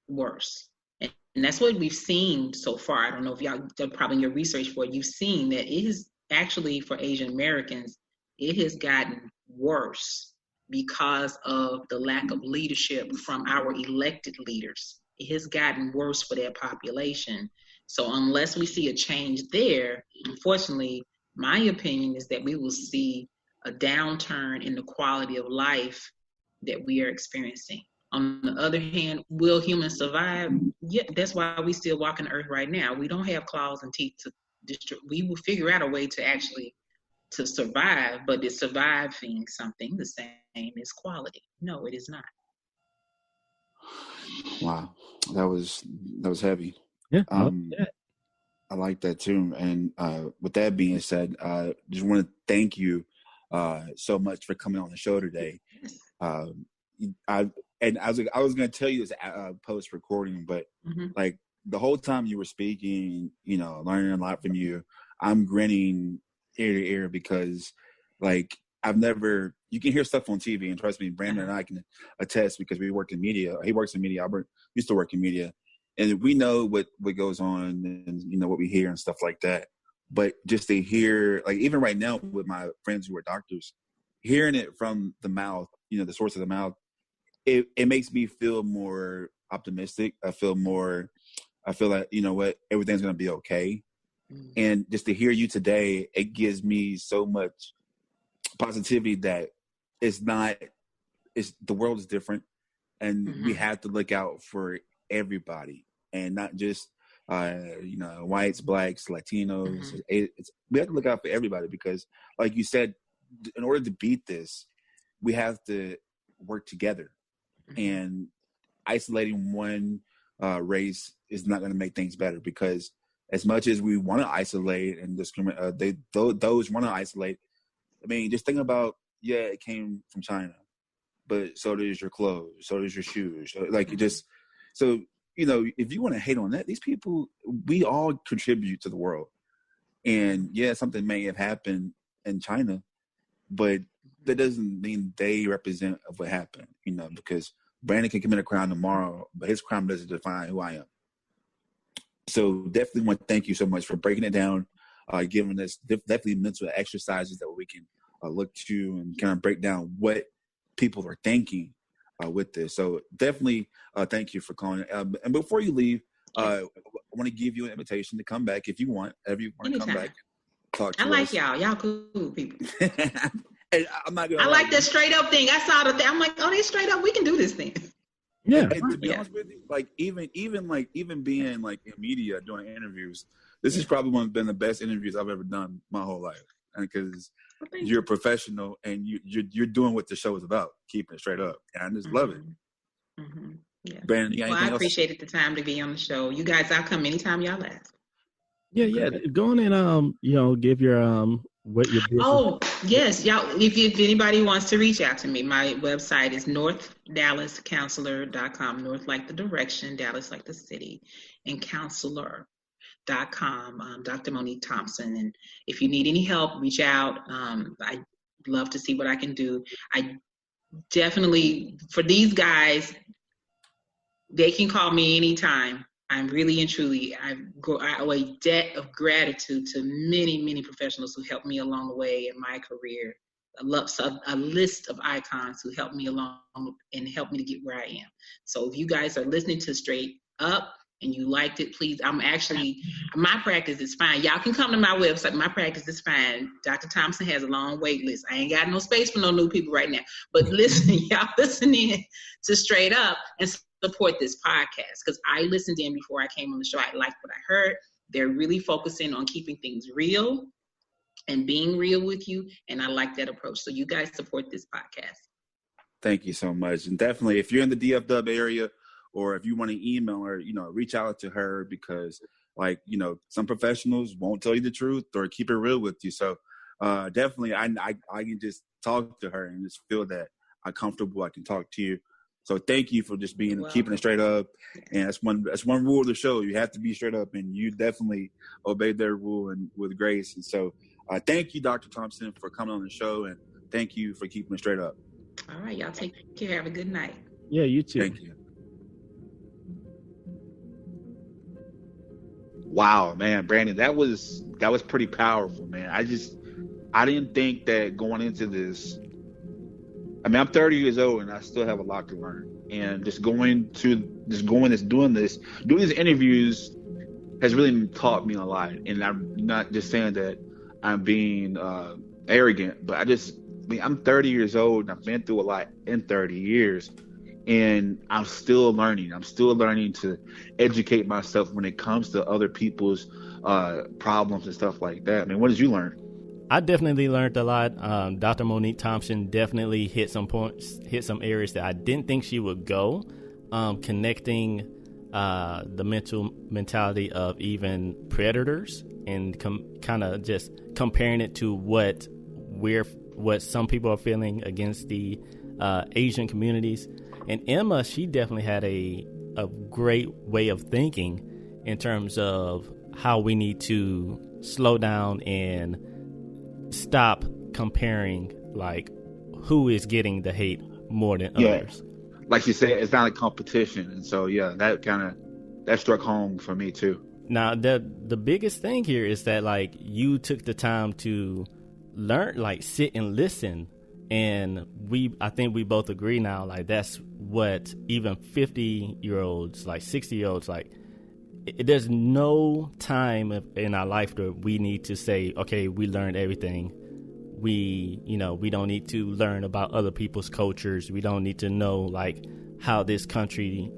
worse. And that's what we've seen so far. I don't know if y'all done probably in your research for it, you've seen that it is actually for Asian Americans, it has gotten worse because of the lack of leadership from our elected leaders. It has gotten worse for their population. So unless we see a change there, unfortunately, my opinion is that we will see a downturn in the quality of life that we are experiencing. On the other hand, will humans survive? Yeah, that's why we still walk on earth right now. We don't have claws and teeth to destroy. We will figure out a way to survive, but is surviving something the same as quality? No, it is not. Wow, that was heavy. Yeah, I like that too. And with that being said, just want to thank you so much for coming on the show today. I was going to tell you this post recording, but like the whole time you were speaking, learning a lot from you, I'm grinning ear to ear because like you can hear stuff on TV, and trust me, Brandon and I can attest because we work in media. He works in media. I used to work in media, and we know what goes on and what we hear and stuff like that. But just to hear, like even right now with my friends who are doctors, hearing it from the mouth, the source of the mouth, it makes me feel more optimistic. I feel like, everything's going to be okay. And just to hear you today, it gives me so much positivity that the world is different, and we have to look out for everybody and not just, whites, blacks, Latinos. We have to look out for everybody because like you said, in order to beat this, we have to work together, and isolating one race is not going to make things better because as much as we want to isolate and discriminate, those want to isolate. I mean, just think about, it came from China, but so does your clothes, so does your shoes. Like so if you want to hate on that, these people, we all contribute to the world. And something may have happened in China, but that doesn't mean they represent of what happened, because Brandon can commit a crime tomorrow, but his crime doesn't define who I am. So definitely want to thank you so much for breaking it down, giving us definitely mental exercises that we can look to and kind of break down what people are thinking with this. So definitely thank you for calling. And before you leave, I want to give you an invitation to come back if you want. If you want to come back, talk to us. I like y'all. Y'all cool people. And I'm not gonna. I like that straight up thing. I saw the thing. I'm like, oh, they straight up. We can do this thing. Yeah. And to be honest with you, like even being like in media doing interviews, this has probably been the best interviews I've ever done my whole life. because you're a professional and you're doing what the show is about, keeping it straight up. And I just love it. Mm-hmm. Yeah. Brandon, you got anything I else? appreciated the time to be on the show. You guys, I'll come anytime y'all ask. Yeah. Go on and give your what your business. Oh yes, y'all. If anybody wants to reach out to me, my website is northdallascounselor.com. North like the direction, Dallas like the city, and counselor.com. Dr. Monique Thompson. And if you need any help, reach out. I'd love to see what I can do. I definitely, for these guys, they can call me anytime. I'm really and truly, I owe a debt of gratitude to many, many professionals who helped me along the way in my career. A list of icons who helped me along and helped me to get where I am. So if you guys are listening to Straight Up and you liked it, please, my practice is fine. Y'all can come to my website. My practice is fine. Dr. Thompson has a long wait list. I ain't got no space for no new people right now. But listen, y'all listen in to Straight Up and support this podcast, because I listened in before I came on the show. I liked what I heard. They're really focusing on keeping things real and being real with you, and I like that approach. So you guys support this podcast. Thank you so much. And definitely, if you're in the DFW area, or if you want to email her, reach out to her, because some professionals won't tell you the truth or keep it real with you. So definitely I can just talk to her and just feel that I'm comfortable. I can talk to you. So thank you for just keeping it straight up. And that's one rule of the show. You have to be straight up, and you definitely obeyed their rule and with grace. And so thank you, Dr. Thompson, for coming on the show, and thank you for keeping it straight up. All right, y'all take care. Have a good night. Yeah, you too. Thank you. Wow, man, Brandon, that was pretty powerful, man. I didn't think that going into this. I mean, I'm 30 years old and I still have a lot to learn. And doing these interviews has really taught me a lot. And I'm not just saying that I'm being arrogant, but I'm 30 years old and I've been through a lot in 30 years. And I'm still learning. I'm still learning to educate myself when it comes to other people's problems and stuff like that. I mean, what did you learn? I definitely learned a lot. Dr. Monique Thompson definitely hit some areas that I didn't think she would go. Connecting the mentality of even predators and kind of just comparing it to what some people are feeling against the Asian communities. And Emma, she definitely had a great way of thinking in terms of how we need to slow down and stop comparing who is getting the hate more than others. Like you said, it's not a competition. And so, that struck home for me too. Now, the biggest thing here is that you took the time to learn, sit and listen. And I think we both agree now, that's what even 50-year-olds, 60-year-olds, there's no time in our life that we need to say, okay, we learned everything. We don't need to learn about other people's cultures. We don't need to know how this country,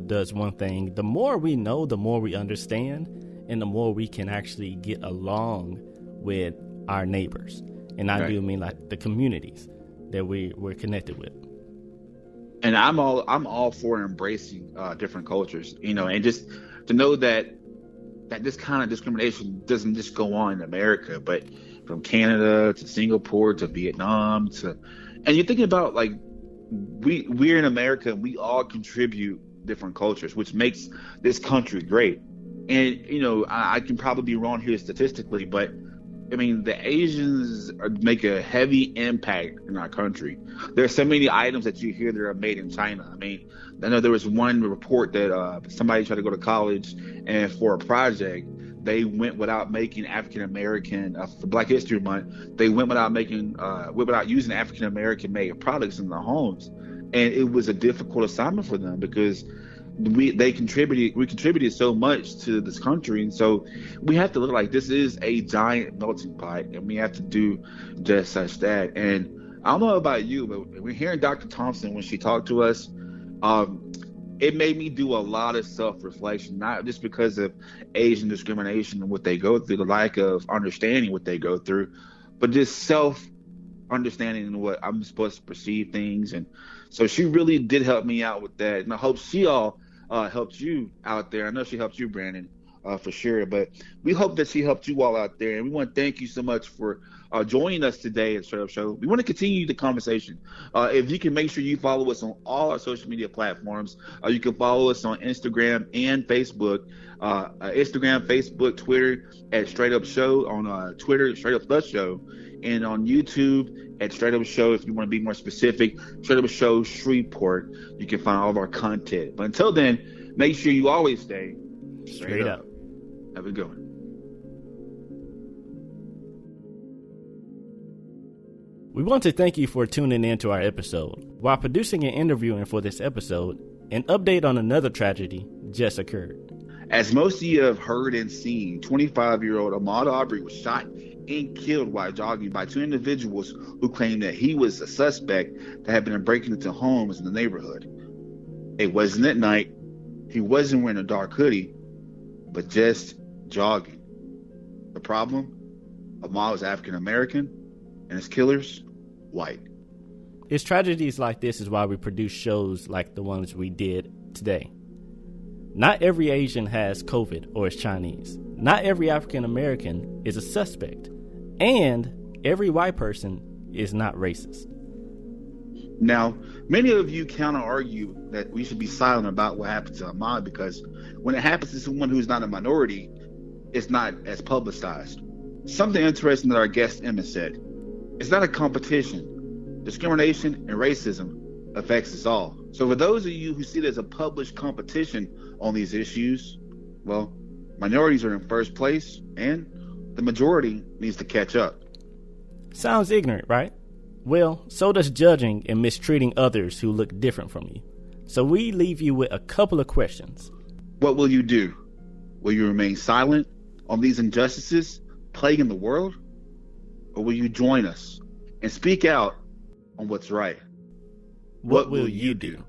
does one thing. The more we know, the more we understand, and the more we can actually get along with our neighbors. And I do mean the communities that we're connected with. And I'm all for embracing different cultures, and just to know that this kind of discrimination doesn't just go on in America, but from Canada to Singapore to Vietnam and you're thinking about we're in America and we all contribute different cultures, which makes this country great. And I can probably be wrong here statistically, but I mean, the Asians make a heavy impact in our country. There are so many items that you hear that are made in China. I mean, I know there was one report that somebody tried to go to college, and for a project, they went without making African American for Black History Month. They went without using African American made products in their homes, and it was a difficult assignment for them because we contributed so much to this country, and so we have to look like this is a giant melting pot, and we have to do just such that. And I don't know about you, but we're hearing Dr. Thompson when she talked to us. It made me do a lot of self-reflection, not just because of Asian discrimination and what they go through, the lack of understanding what they go through, but just self understanding what I'm supposed to perceive things. And so she really did help me out with that. And I hope she all helped you out there. I know she helped you, Brandon, for sure. But we hope that she helped you all out there. And we want to thank you so much for joining us today at Straight Up Show. We want to continue the conversation. If you can make sure you follow us on all our social media platforms, you can follow us on Instagram and Facebook. Instagram, Facebook, Twitter at Straight Up Show. On Twitter, Straight Up The Show. And on YouTube at Straight Up Show. If you want to be more specific, Straight Up Show Shreveport. You can find all of our content. But until then, make sure you always stay straight up. Have a good one. We want to thank you for tuning in to our episode. While producing and interviewing for this episode, an update on another tragedy just occurred. As most of you have heard and seen, 25-year-old Ahmaud Arbery was shot and killed while jogging by two individuals who claimed that he was a suspect that had been breaking into homes in the neighborhood. It wasn't at night. He wasn't wearing a dark hoodie, but just jogging. The problem? Ahmaud was African American, and his killers, white. It's tragedies like this is why we produce shows like the ones we did today. Not every Asian has COVID or is Chinese. Not every African American is a suspect. And every white person is not racist. Now, many of you counter argue that we should be silent about what happened to Ahmaud because when it happens to someone who's not a minority, it's not as publicized. Something interesting that our guest Emma said. It's not a competition. Discrimination and racism affects us all. So for those of you who see it as a published competition on these issues, well, minorities are in first place and the majority needs to catch up. Sounds ignorant, right? Well, so does judging and mistreating others who look different from you. So we leave you with a couple of questions. What will you do? Will you remain silent on these injustices plaguing the world? Or will you join us and speak out on what's right? What will you do?